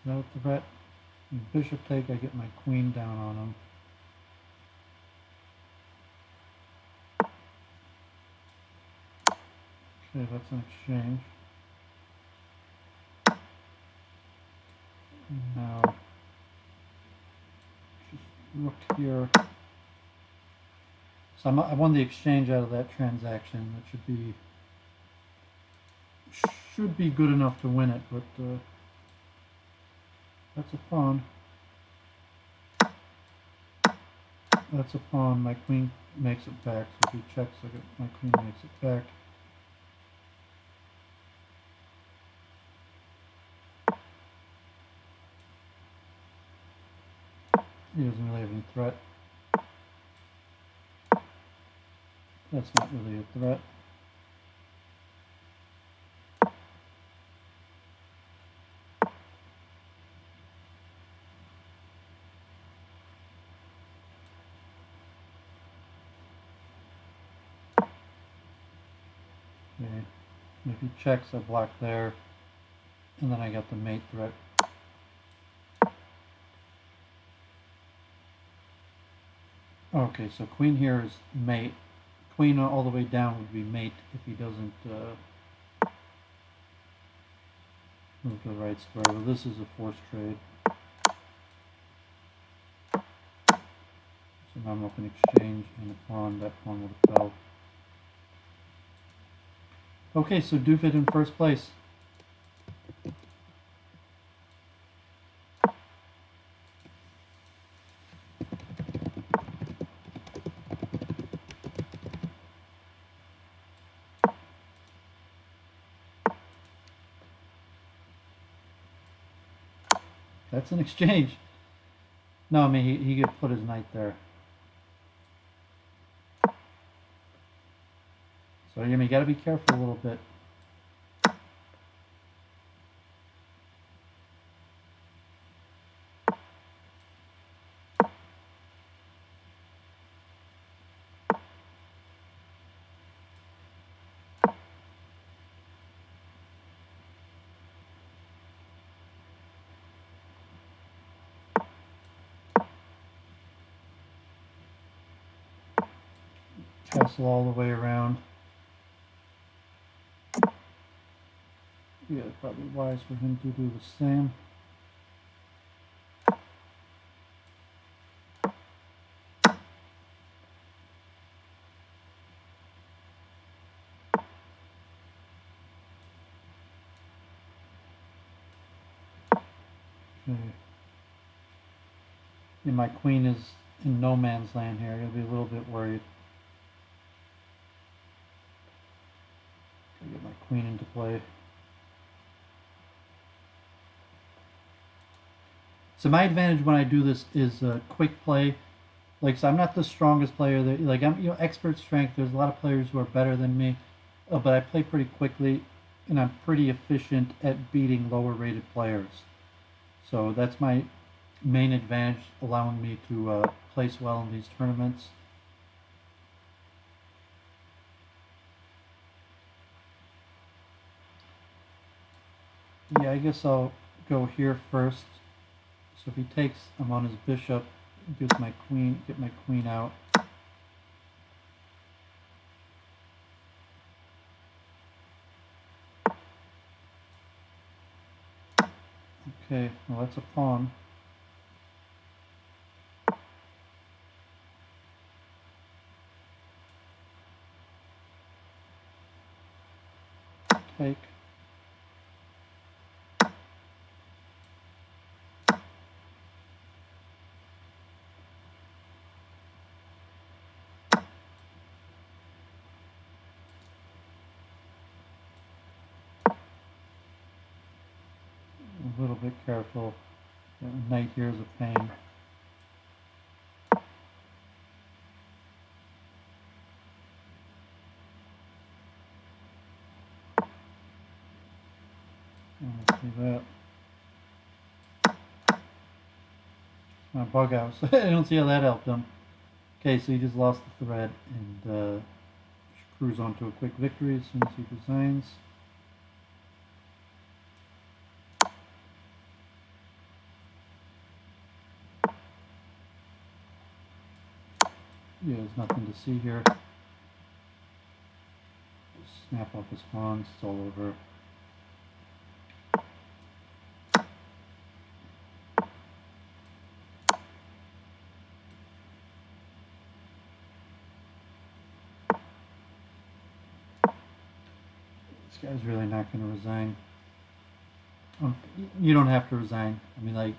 no threat. Bishop take, I get my queen down on him. Okay, that's an exchange. Now, just rook here. So I won the exchange out of that transaction. That should be good enough to win it, but that's a pawn. That's a pawn. My queen makes it back. So if he checks, my queen makes it back. He doesn't really have any threat. That's not really a threat. Okay. If he checks, I block there. And then I got the mate threat. Okay, so queen here is mate. Queen all the way down would be mate if he doesn't move to the right square. Well, this is a forced trade. So now I'm up an exchange and a pawn. That pawn would have fell. Okay, so Doooovid in first place. That's an exchange. No, I mean, he could put his knight there. So, you got to be careful a little bit. Castle all the way around. Yeah, it's probably wise for him to do the same. Okay. And my queen is in no man's land here. You'll be a little bit worried. Get my queen into play. So my advantage when I do this is quick play. Like, so I'm not the strongest player. Like, I'm expert strength. There's a lot of players who are better than me, but I play pretty quickly, and I'm pretty efficient at beating lower rated players. So that's my main advantage, allowing me to place well in these tournaments. Yeah, I guess I'll go here first. So if he takes, I'm on his bishop, gets my queen, get my queen out. Okay, well that's a pawn. Take. A little bit careful. Knight here is a pain. Let's see that. My bug out. So I don't see how that helped him. Okay, so he just lost the thread and cruise on to a quick victory as soon as he resigns. Yeah, there's nothing to see here. Just snap off his pawns, it's all over. This guy's really not going to resign. You don't have to resign. I mean, like,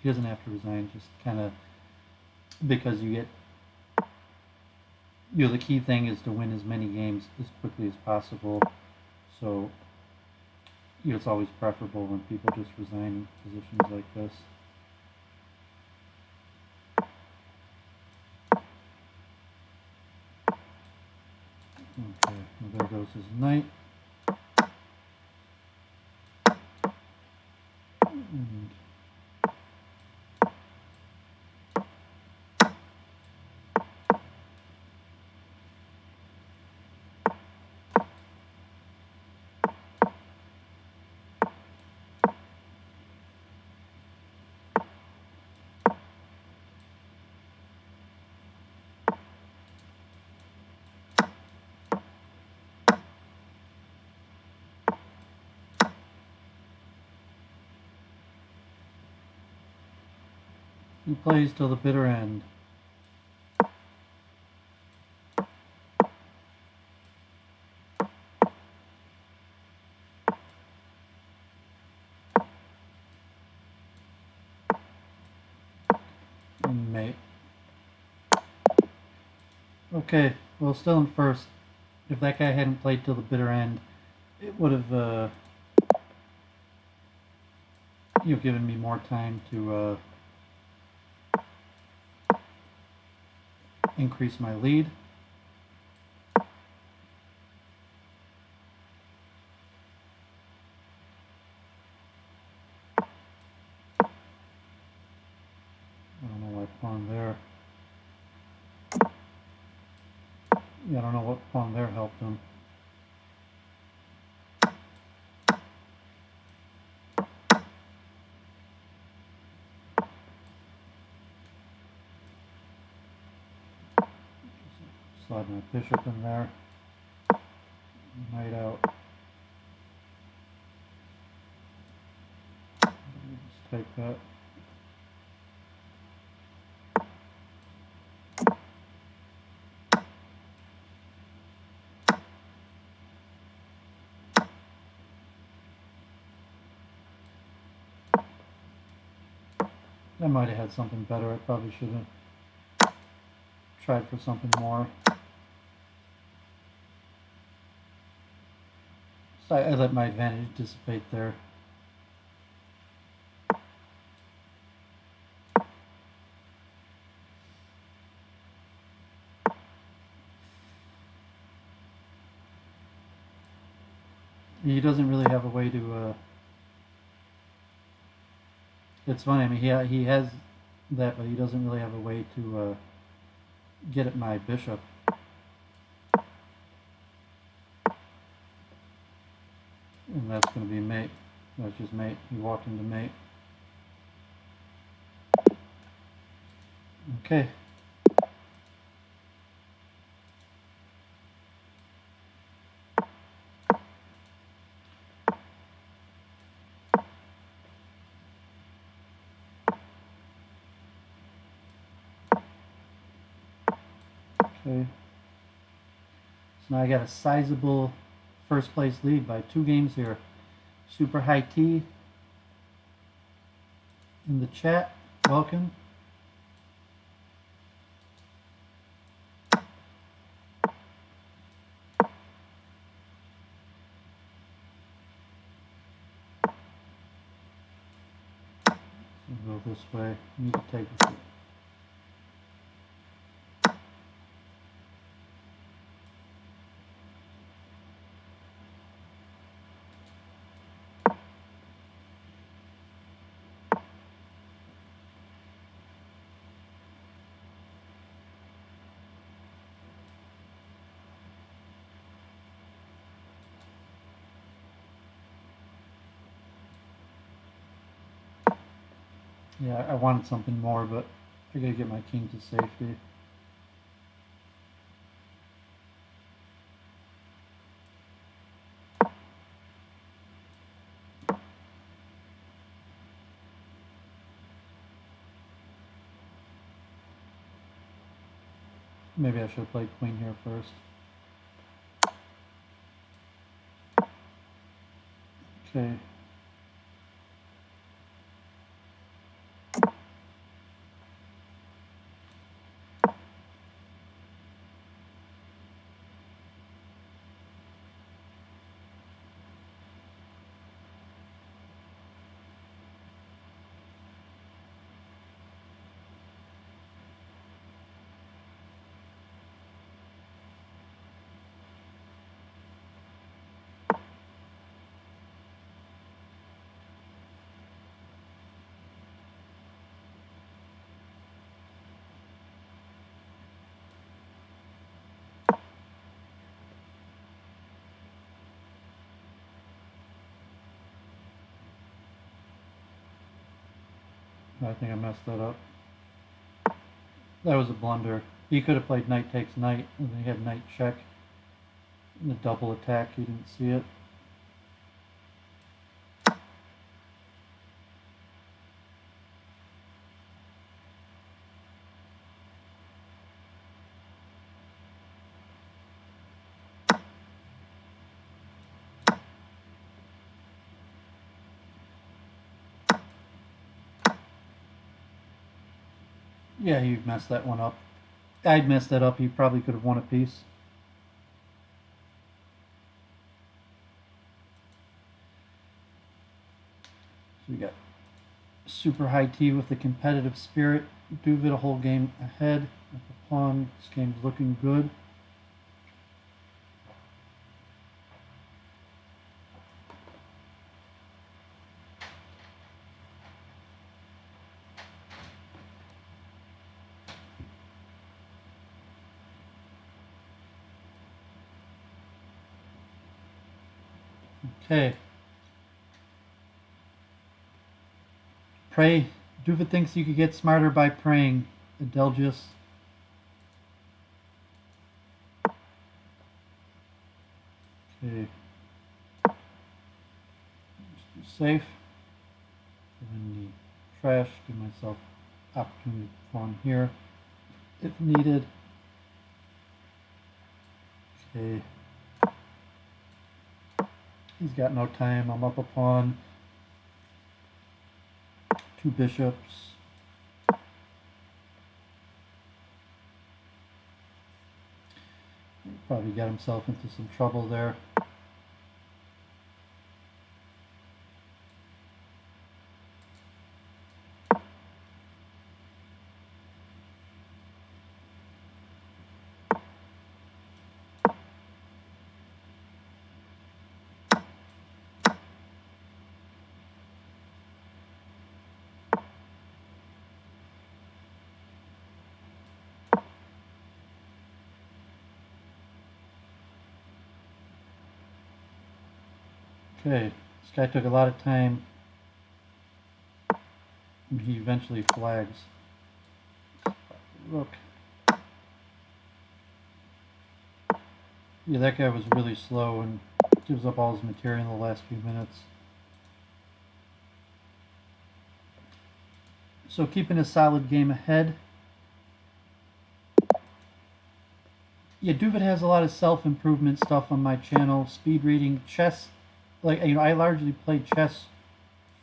he doesn't have to resign, just kind of because you get, the key thing is to win as many games as quickly as possible. So, it's always preferable when people just resign in positions like this. Okay, well, there goes his knight. And he plays till the bitter end. And mate. Okay, well, still in first. If that guy hadn't played till the bitter end, it would have, given me more time to increase my lead. I don't know why pawn there. Yeah, I don't know what pawn there helped him. Slide my bishop in there. Knight out. Just take that. I might have had something better. I probably should have tried for something more. So I let my advantage dissipate there. He doesn't really have a way to, it's funny, I mean, he has that, but he doesn't really have a way to get at my bishop. And that's going to be mate. That's just mate. He walked into mate. Okay. Okay. So now I got a sizable first place lead by 2 games here. Super High Tea in the chat. Welcome. Go this way. Need to take a seat. Yeah, I wanted something more, but I gotta get my king to safety. Maybe I should have played queen here first. Okay. I think I messed that up. That was a blunder. He could have played knight takes knight, and then he had knight check. And the double attack, he didn't see it. Yeah, he messed that one up. I'd messed that up. He probably could have won a piece. So we got Super High Tea with the competitive spirit. Doooovid a whole game ahead. With the pawn. This game's looking good. Okay. Pray. Doooovid thinks you could get smarter by praying. Adelgius. Okay. Just be safe. In the trash. Give myself opportunity to pawn here if needed. Okay. He's got no time. I'm up a pawn. 2 bishops. Probably got himself into some trouble there. Okay, this guy took a lot of time. And he eventually flags. rook. Yeah, that guy was really slow and gives up all his material in the last few minutes. So keeping a solid game ahead. Yeah, Doooovid has a lot of self-improvement stuff on my channel. Speed reading, chess. Like, you know, I largely play chess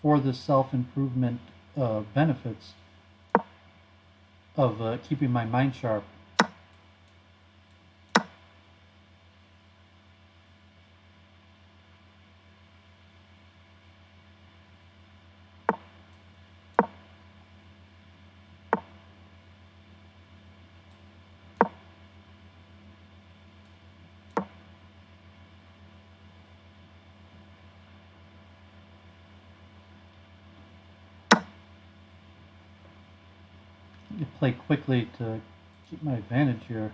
for the self-improvement benefits of keeping my mind sharp. You play quickly to keep my advantage here.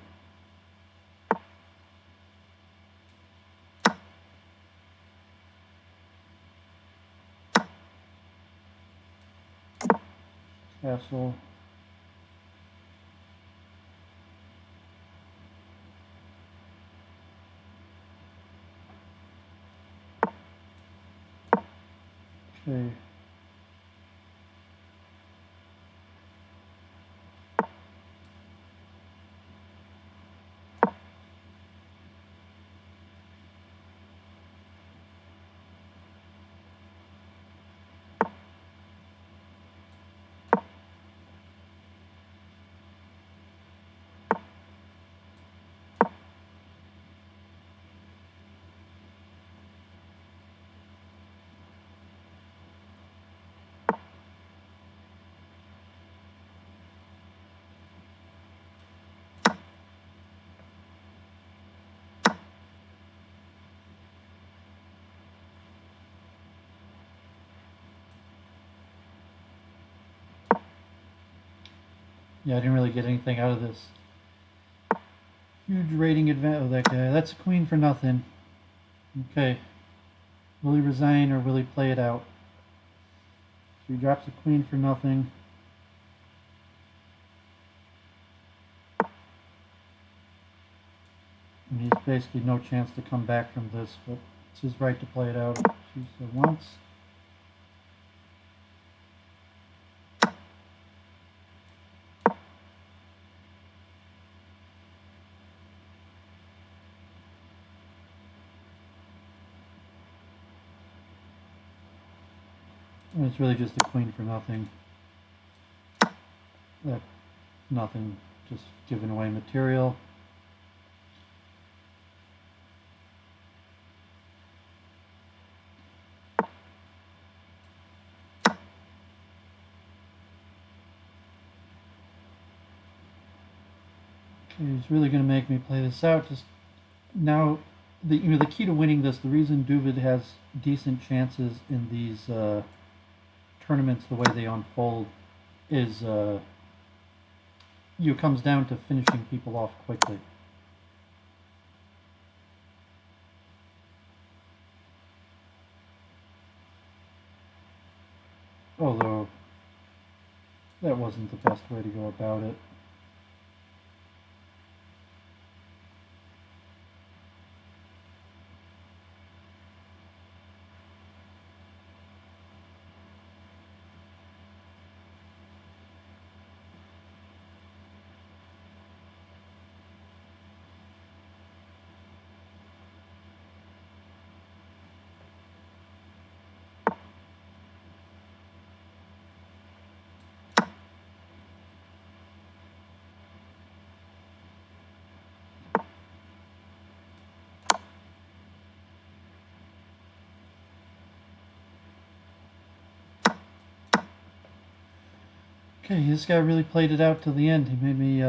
Castle. Okay. Yeah, I didn't really get anything out of this. Huge rating advantage. Oh, that guy. That's a queen for nothing. Okay. Will he resign or will he play it out? So he drops a queen for nothing. And he's basically no chance to come back from this, but it's his right to play it out if he so wants. And it's really just a queen for nothing. That nothing, just giving away material. Okay, he's really going to make me play this out. Just now, the key to winning this, the reason Doooovid has decent chances in these tournaments, the way they unfold, is it comes down to finishing people off quickly. Although that wasn't the best way to go about it. Okay, this guy really played it out to the end. He made me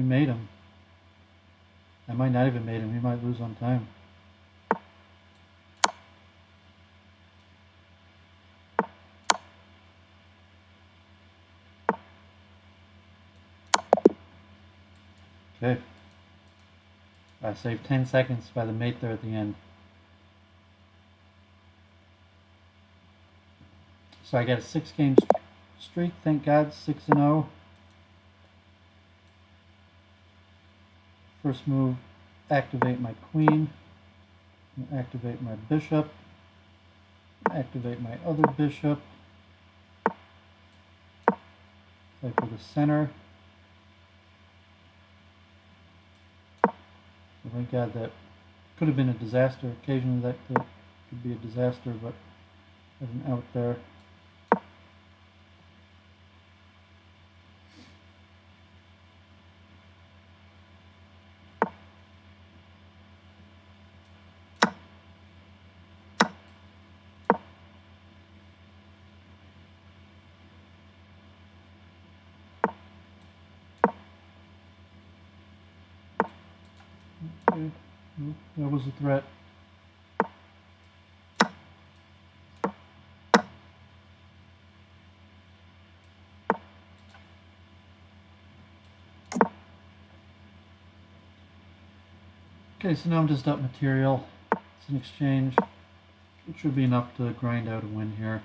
made him. I might not even made him. He might lose on time. Okay. I saved 10 seconds by the mate there at the end. So I got a 6 game streak, thank God, 6-0. First move, activate my queen, activate my bishop, activate my other bishop, play for the center. Oh my God, that could have been a disaster. Occasionally that could be a disaster, but there's an out there. Okay, that was a threat. Okay, so now I'm just up material. It's an exchange. It should be enough to grind out a win here.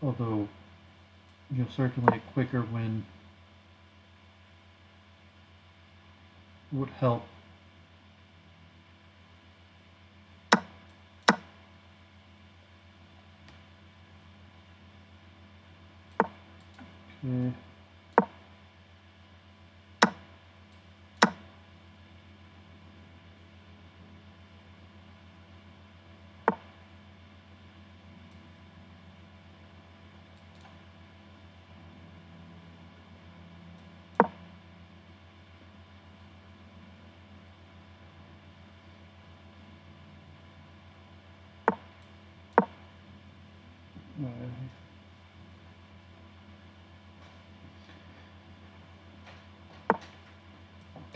Although, certainly a quicker win would help. Okay.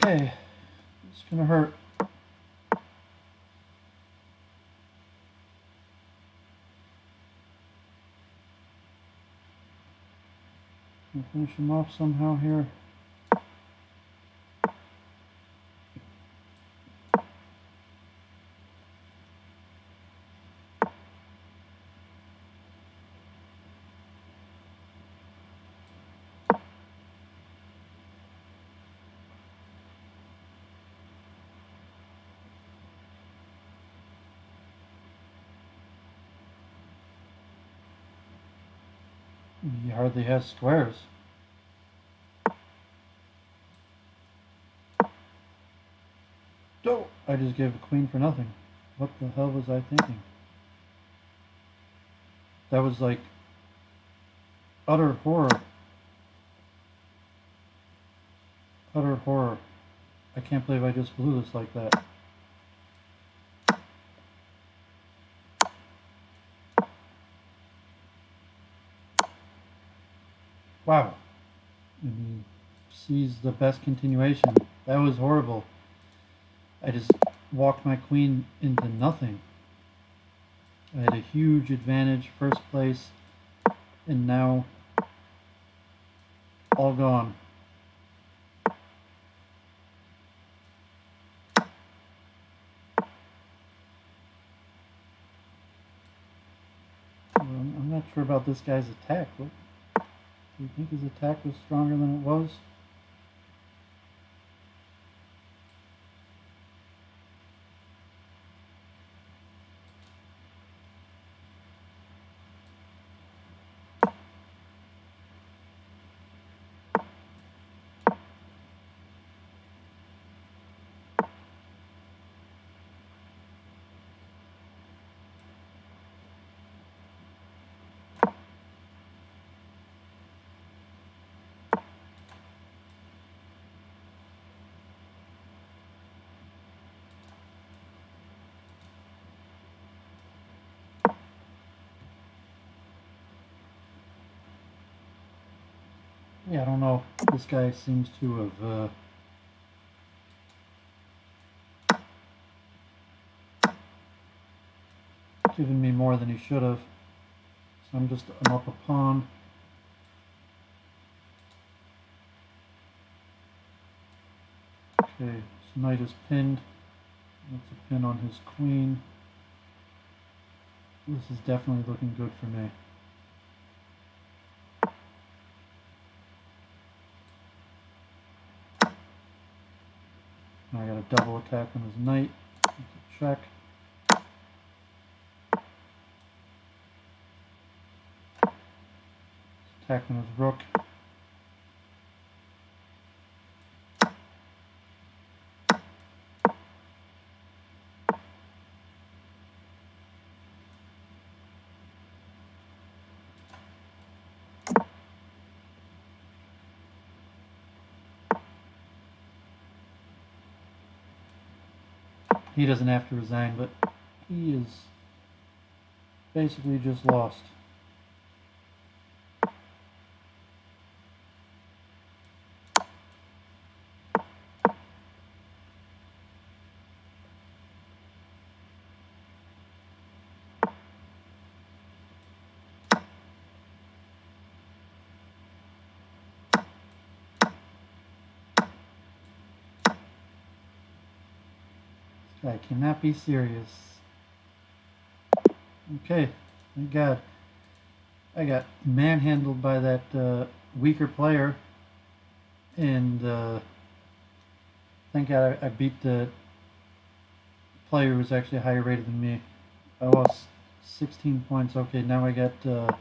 Okay, it's gonna hurt. I'll finish him off somehow here. He hardly has squares. Oh, I just gave a queen for nothing. What the hell was I thinking? That was like utter horror. Utter horror. I can't believe I just blew this like that. Wow. And he sees the best continuation. That was horrible. I just walked my queen into nothing. I had a huge advantage, first place, and now all gone. I'm not sure about this guy's attack. Do you think his attack was stronger than it was? Yeah, I don't know. This guy seems to have given me more than he should have. So I'm up a pawn. Okay, so knight is pinned. That's a pin on his queen. This is definitely looking good for me. Now I got a double attack on his knight. That's a check. Attack on his rook. He doesn't have to resign, but he is basically just lost. I cannot be serious. Okay, thank God. I got manhandled by that weaker player, and thank God I beat the player who was actually higher rated than me. I lost 16 points. Okay, now I got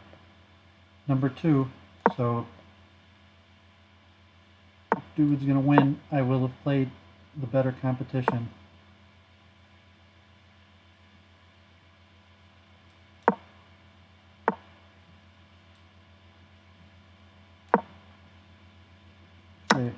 number 2, so if Doowovid's gonna win, I will have played the better competition. Okay.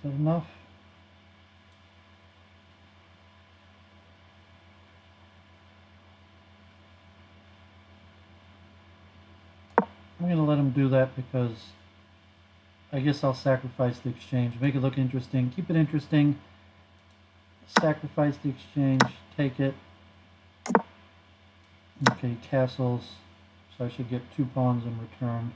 Is that enough? I'm going to let him do that because I guess I'll sacrifice the exchange. Make it look interesting. Keep it interesting. Sacrifice the exchange. Take it. Okay, castles. So I should get 2 pawns in return.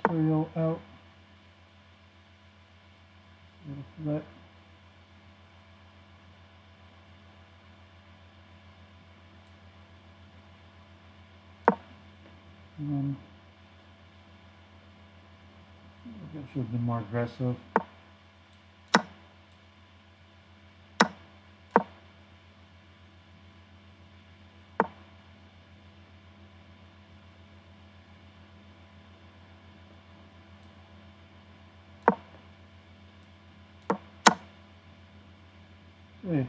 Material out. That. I should have been more aggressive. Okay.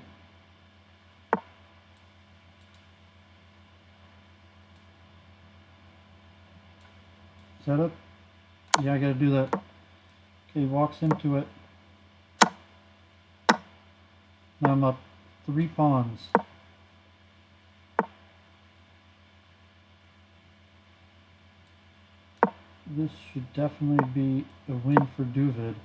Set up. Yeah, I gotta do that. Okay, walks into it. Now I'm up 3 pawns. This should definitely be a win for Doowovid.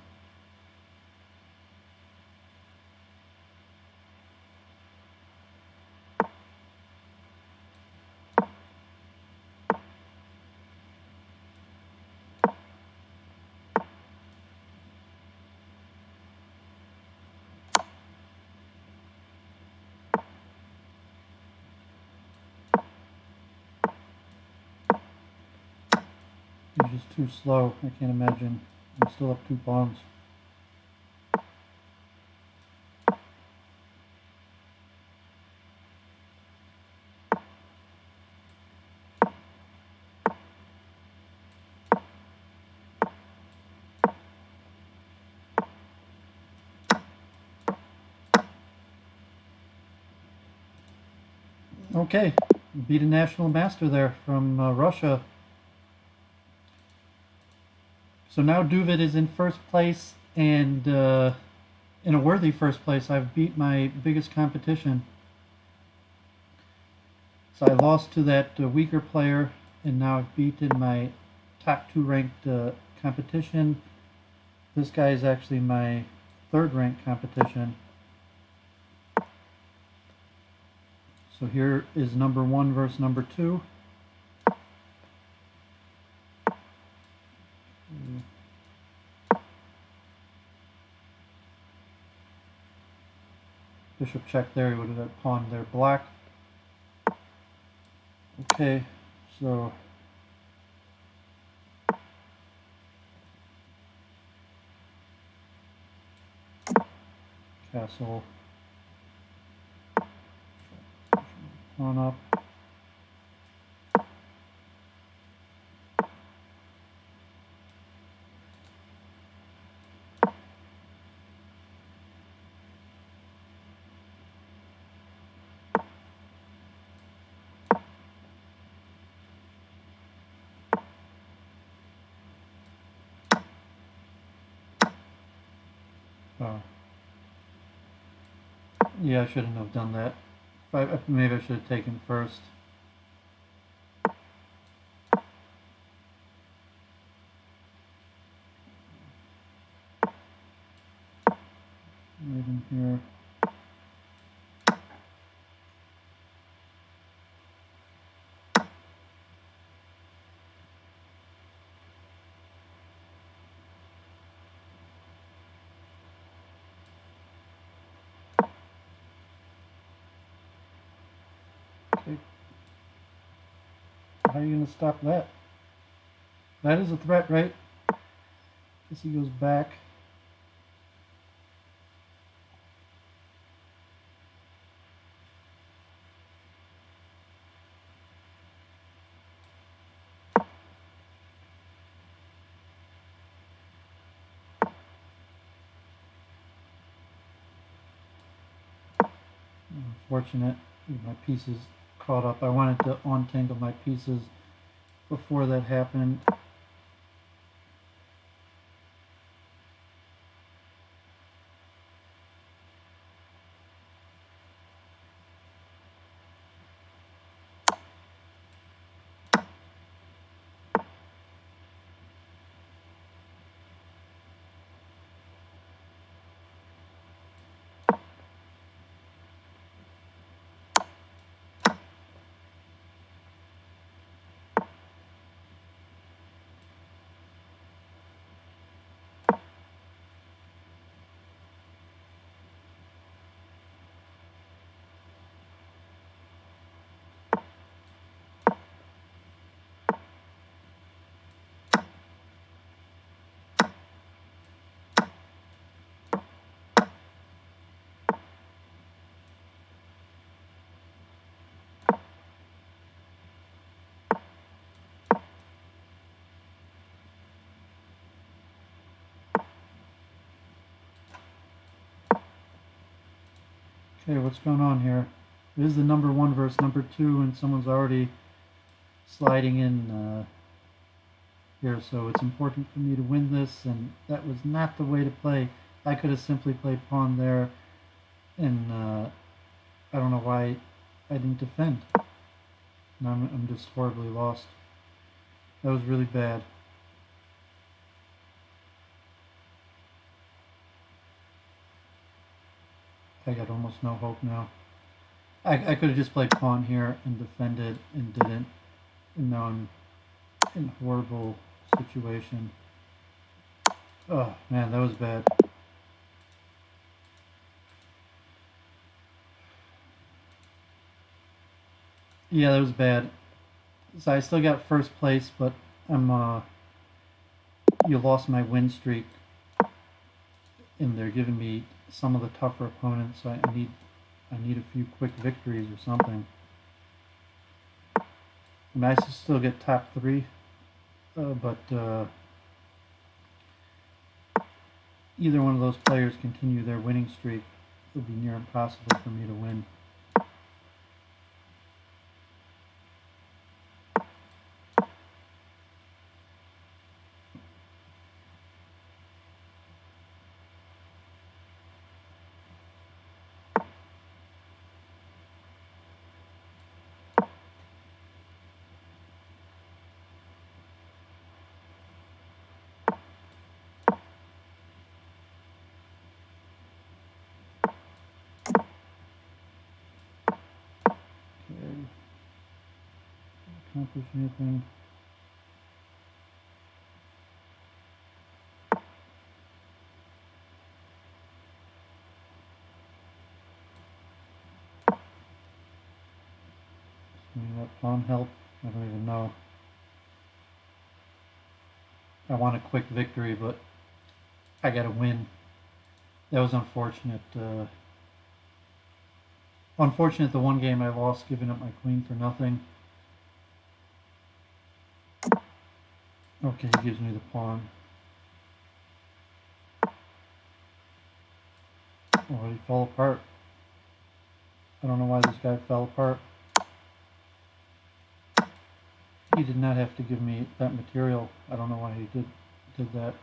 just too slow. I can't imagine. I'm still up 2 pawns. Okay, beat a national master there from Russia. So now Doooovid is in first place, and in a worthy first place. I've beat my biggest competition. So I lost to that weaker player, and now I've beaten my top 2 ranked competition. This guy is actually my 3rd ranked competition. So here is number 1 versus number 2. Bishop check there, he would have got pawn there black. Okay, so castle, pawn up. Yeah, I shouldn't have done that. Maybe I should have taken first. Right in here. Okay. How are you going to stop that? That is a threat, right? Guess he goes back. Unfortunate. My pieces caught up. I wanted to untangle my pieces before that happened. Okay, what's going on here? This is the number 1 versus number 2, and someone's already sliding in here, so it's important for me to win this, and that was not the way to play. I could have simply played pawn there, and I don't know why I didn't defend. Now I'm just horribly lost. That was really bad. I got almost no hope now. I could have just played pawn here and defended and didn't, and now I'm in a horrible situation. Oh man, that was bad. Yeah, that was bad. So I still got first place, but I'm you lost my win streak, and they're giving me some of the tougher opponents. So I need a few quick victories or something. I mean, I still get top 3, but either one of those players continue their winning streak, it would be near impossible for me to win. Okay. Accomplish anything? That pawn help? I don't even know. I want a quick victory, but I gotta win. That was unfortunate. Unfortunate the one game I lost, giving up my queen for nothing. Okay, he gives me the pawn. Oh, he fell apart. I don't know why this guy fell apart. He did not have to give me that material. I don't know why he did that.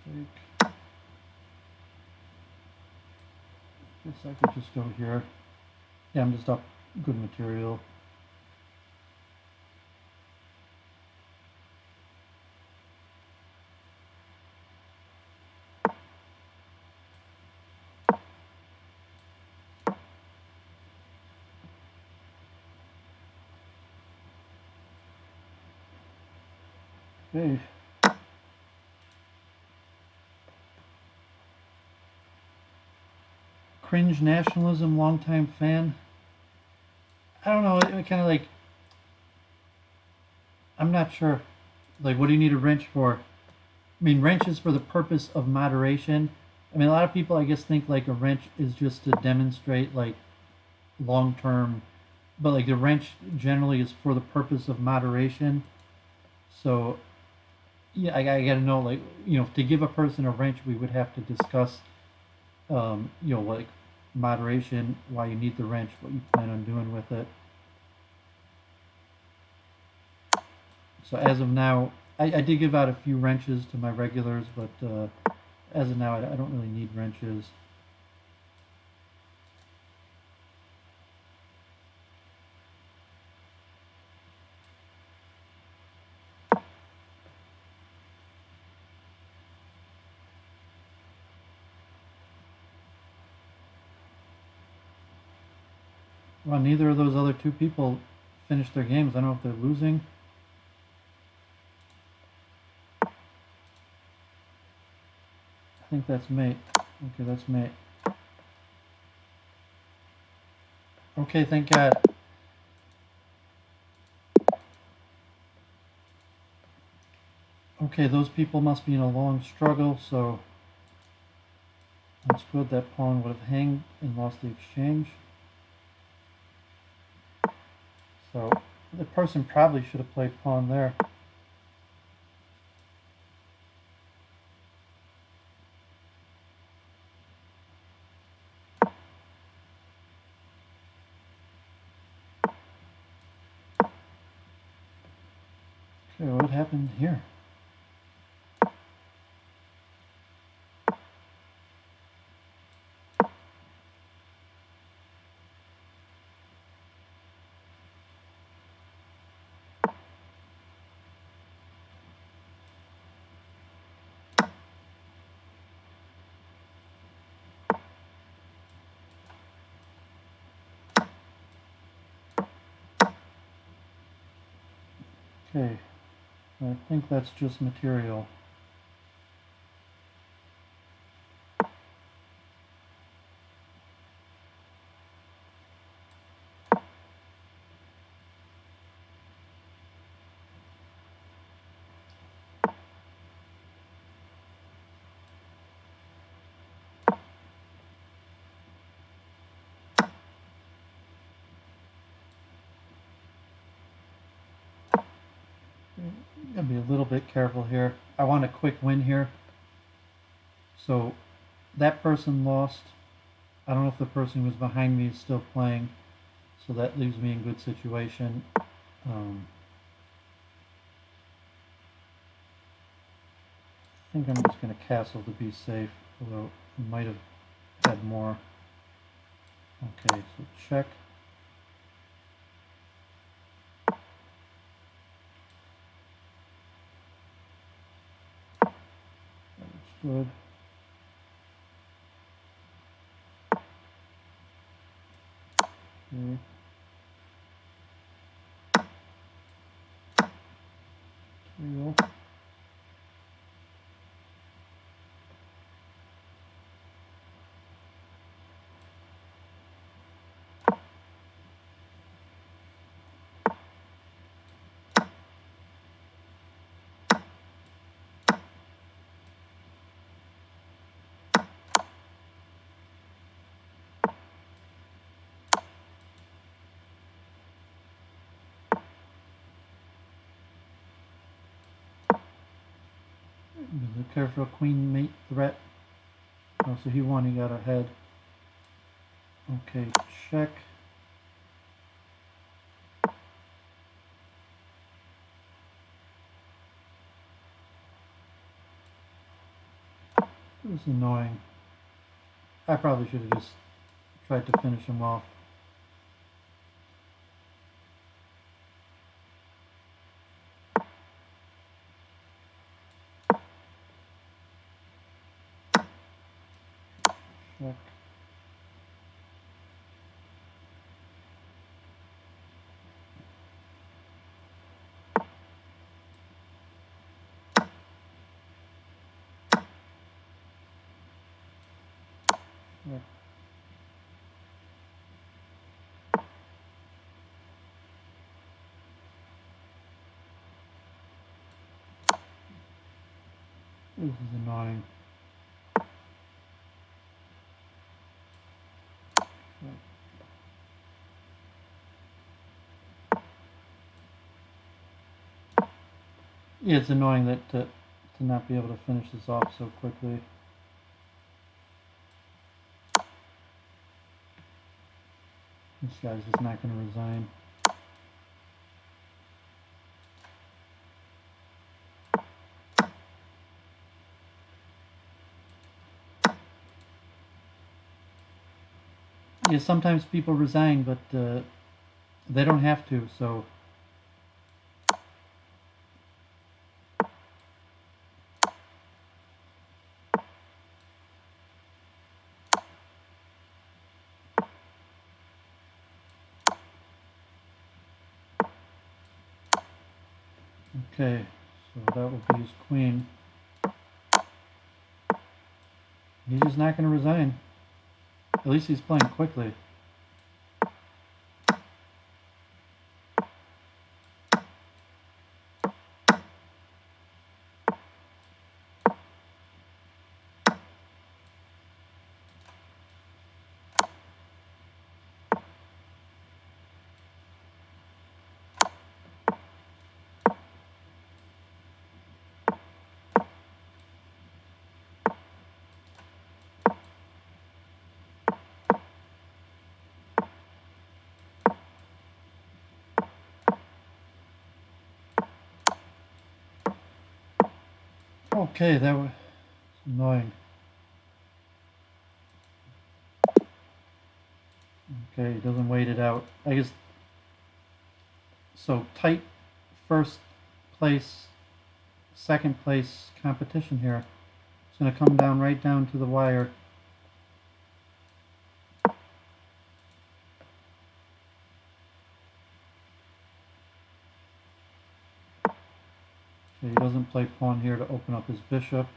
Take. Guess I could just go here. Yeah, I'm just up good material. Okay. Cringe nationalism, longtime fan. I don't know, it kind of like, I'm not sure. Like, what do you need a wrench for? I mean, wrench is for the purpose of moderation. I mean, a lot of people, I guess, think like a wrench is just to demonstrate like long-term, but like the wrench generally is for the purpose of moderation. So, yeah, I gotta know, like, to give a person a wrench, we would have to discuss, like moderation, why you need the wrench, what you plan on doing with it. So as of now, I did give out a few wrenches to my regulars, but as of now, I don't really need wrenches. Well, neither of those other two people finished their games. I don't know if they're losing. I think that's mate. Okay, that's mate. Okay, thank God. Okay, those people must be in a long struggle, so that's good. That pawn would have hanged and lost the exchange. So the person probably should have played pawn there. Okay, what happened here? Okay, I think that's just material. Gotta be a little bit careful here. I want a quick win here. So that person lost. I don't know if the person who was behind me is still playing, so that leaves me in good situation. I think I'm just going to castle to be safe, although I might have had more. Okay, so check. That's good. Okay. There we go. Be careful, queen mate threat. Oh, so he won, he got ahead. Okay, check. This is annoying. I probably should have just tried to finish him off. Check. Check. This is annoying. Yeah, it's annoying that to not be able to finish this off so quickly. This guy's just not going to resign. Yeah, sometimes people resign, but they don't have to, so... Okay, so that will be his queen. He's just not going to resign. At least he's playing quickly. Okay, that was annoying. Okay, he doesn't wait it out. I guess... So, tight first place, second place competition here. It's going to come down right down to the wire. Okay, he doesn't play pawn here to open up his bishop.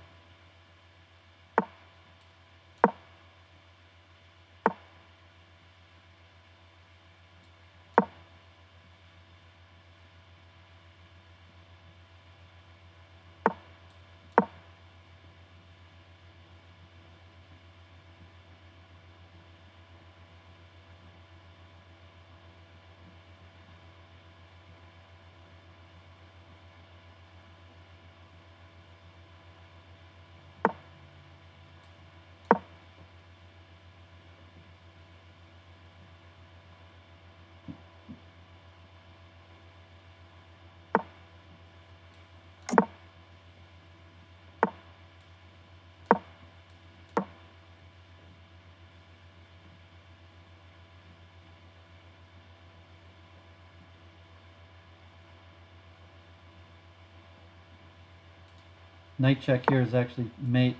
Knight check here is actually mate.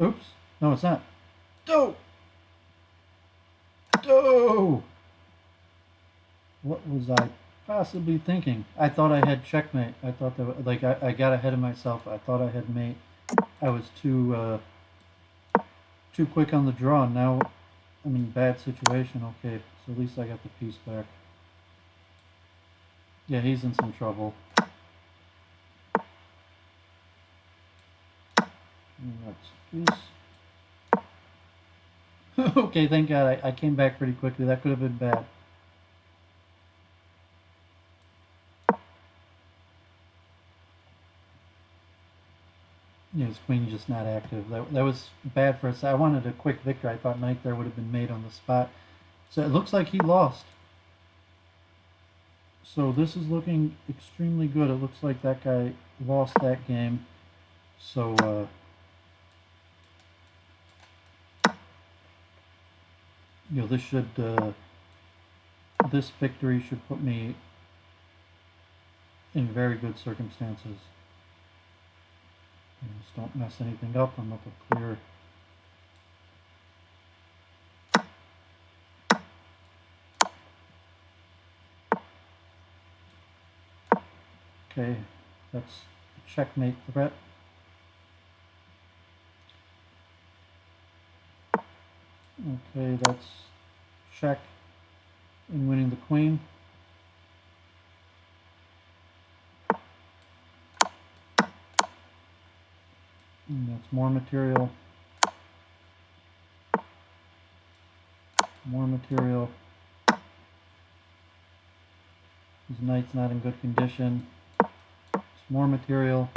Oops. No, it's not. Do! Do! What was I possibly thinking? I thought I had checkmate. I thought that, like, I got ahead of myself. I thought I had mate. I was too quick on the draw. Now I'm in a bad situation. Okay, so at least I got the piece back. Yeah, he's in some trouble. Okay, thank God I came back pretty quickly. That could have been bad. Yeah, his queen's just not active. That was bad for us. I wanted a quick victory. I thought knight there would have been made on the spot. So it looks like he lost. So this is looking extremely good. It looks like that guy lost that game. So you know, this victory should put me in very good circumstances. And just don't mess anything up. I'm up a clear. Okay, that's a checkmate threat. Okay, that's check in winning the queen. And that's more material. More material. His knight's not in good condition. It's more material.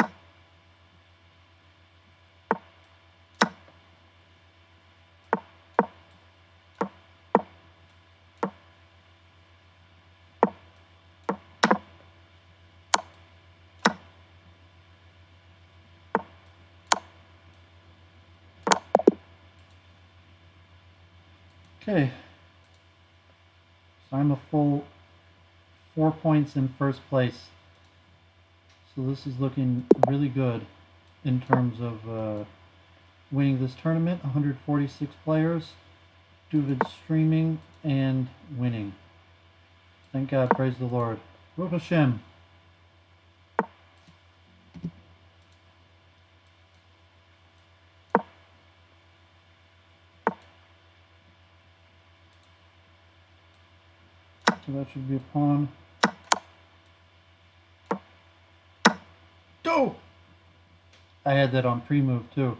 Okay, so I'm a full 4 points in first place. So this is looking really good in terms of winning this tournament. 146 players, Doooovid streaming and winning. Thank God, praise the Lord. Baruch Hashem. So that should be a pawn. Do! I had that on pre-move too.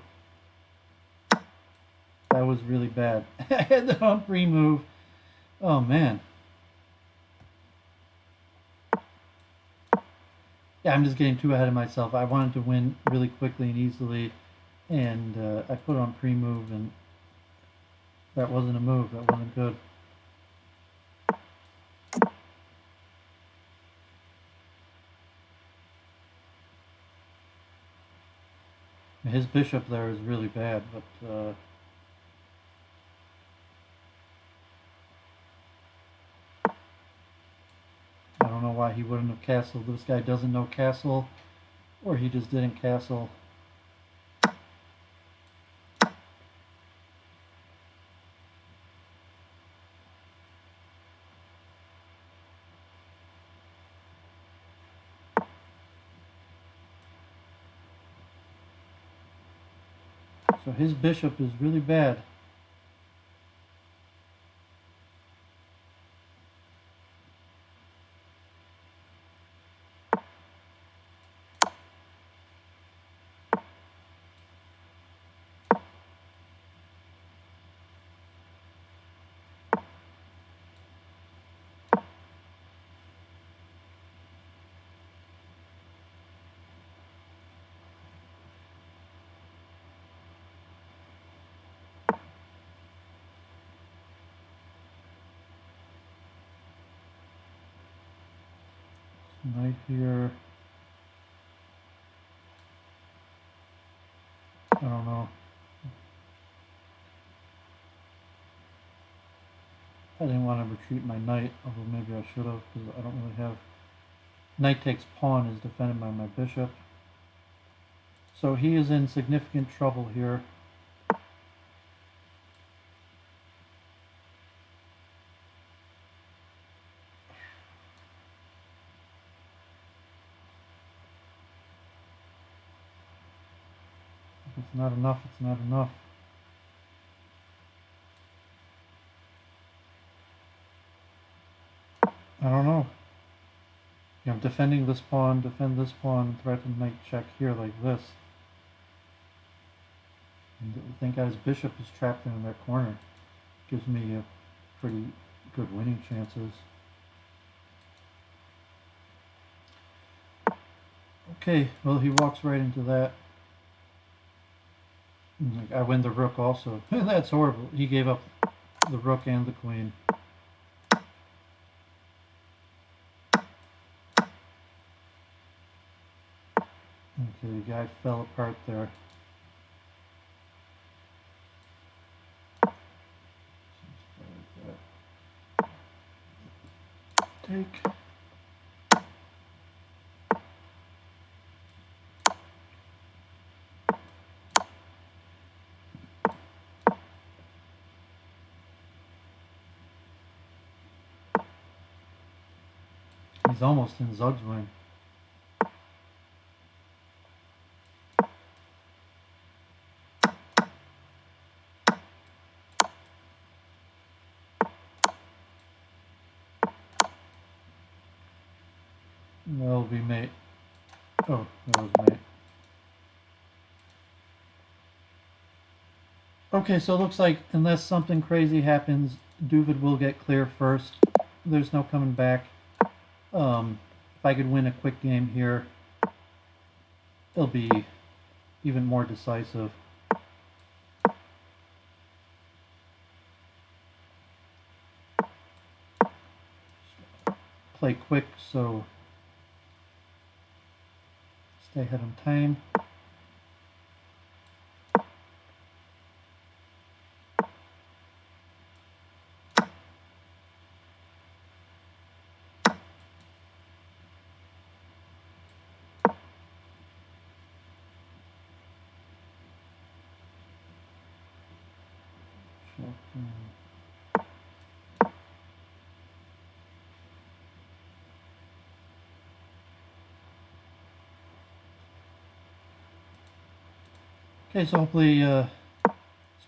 That was really bad. I had that on pre-move. Oh man. Yeah, I'm just getting too ahead of myself. I wanted to win really quickly and easily, and I put on pre-move, and that wasn't a move. That wasn't good. His bishop there is really bad, but I don't know why he wouldn't have castled. This guy doesn't know castle, or he just didn't castle. So his bishop is really bad. Knight here. I don't know. I didn't want to retreat my knight, although maybe I should have, because I don't really have Knight takes pawn is defended by my bishop. So he is in significant trouble here. If it's not enough, it's not enough. I don't know. You know, defending this pawn, defend this pawn, threaten knight check here like this. And thank God his bishop is trapped in that corner. Gives me a pretty good winning chances. Okay, well he walks right into that. I win the rook also. That's horrible. He gave up the rook and the queen. Okay, the guy fell apart there. Take. He's almost in Zugzwang. That'll be mate. Oh, that was mate. Okay, so it looks like unless something crazy happens, Doovid will get clear first. There's no coming back. If I could win a quick game here, it'll be even more decisive. Play quick, so stay ahead on time. Okay, so hopefully it's a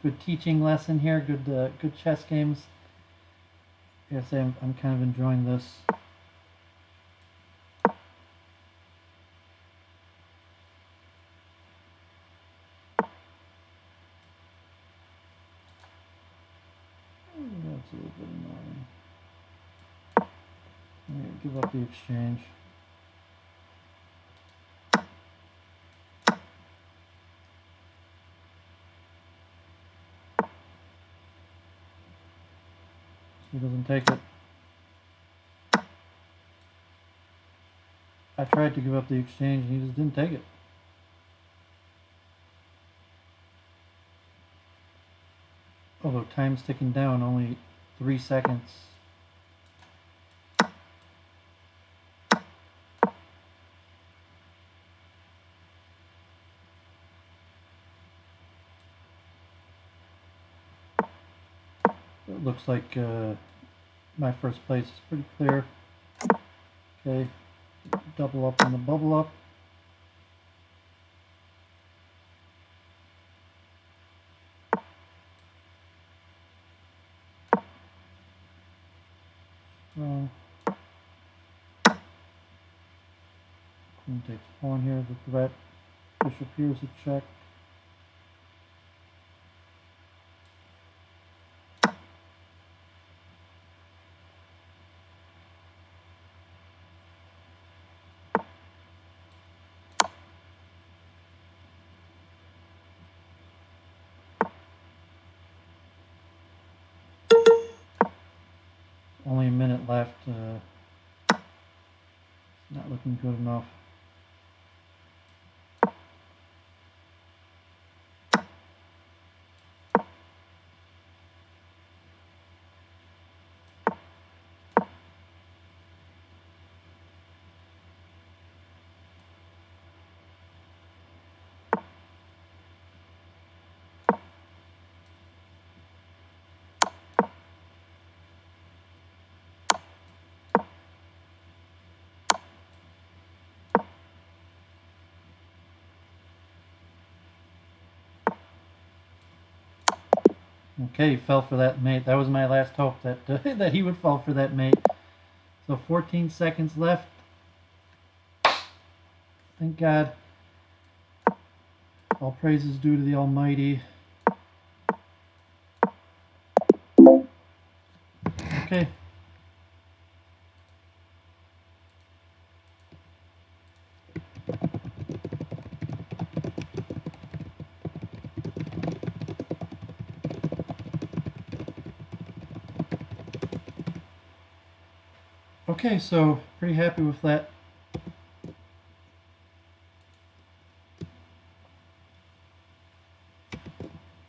good teaching lesson here. Good chess games. I gotta say I'm kind of enjoying this. That's a little bit annoying. Alright, give up the exchange. He doesn't take it. I tried to give up the exchange and he just didn't take it. Although time's ticking down, only 3 seconds. It looks like my first place is pretty clear. Okay, double up on the bubble up. Queen takes pawn here as a threat. Bishop here is a check. Only a minute left. Not looking good enough. Okay, he fell for that mate. That was my last hope, that that he would fall for that mate. So 14 seconds left. Thank God. All praise is due to the Almighty. Okay. Okay, so pretty happy with that.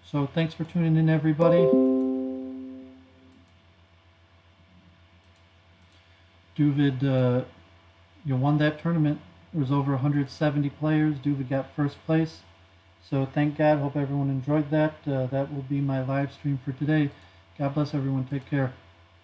So thanks for tuning in, everybody. Doooovid, you won that tournament. There was over 170 players. Doooovid got first place. So thank God. Hope everyone enjoyed that. That will be my live stream for today. God bless everyone. Take care.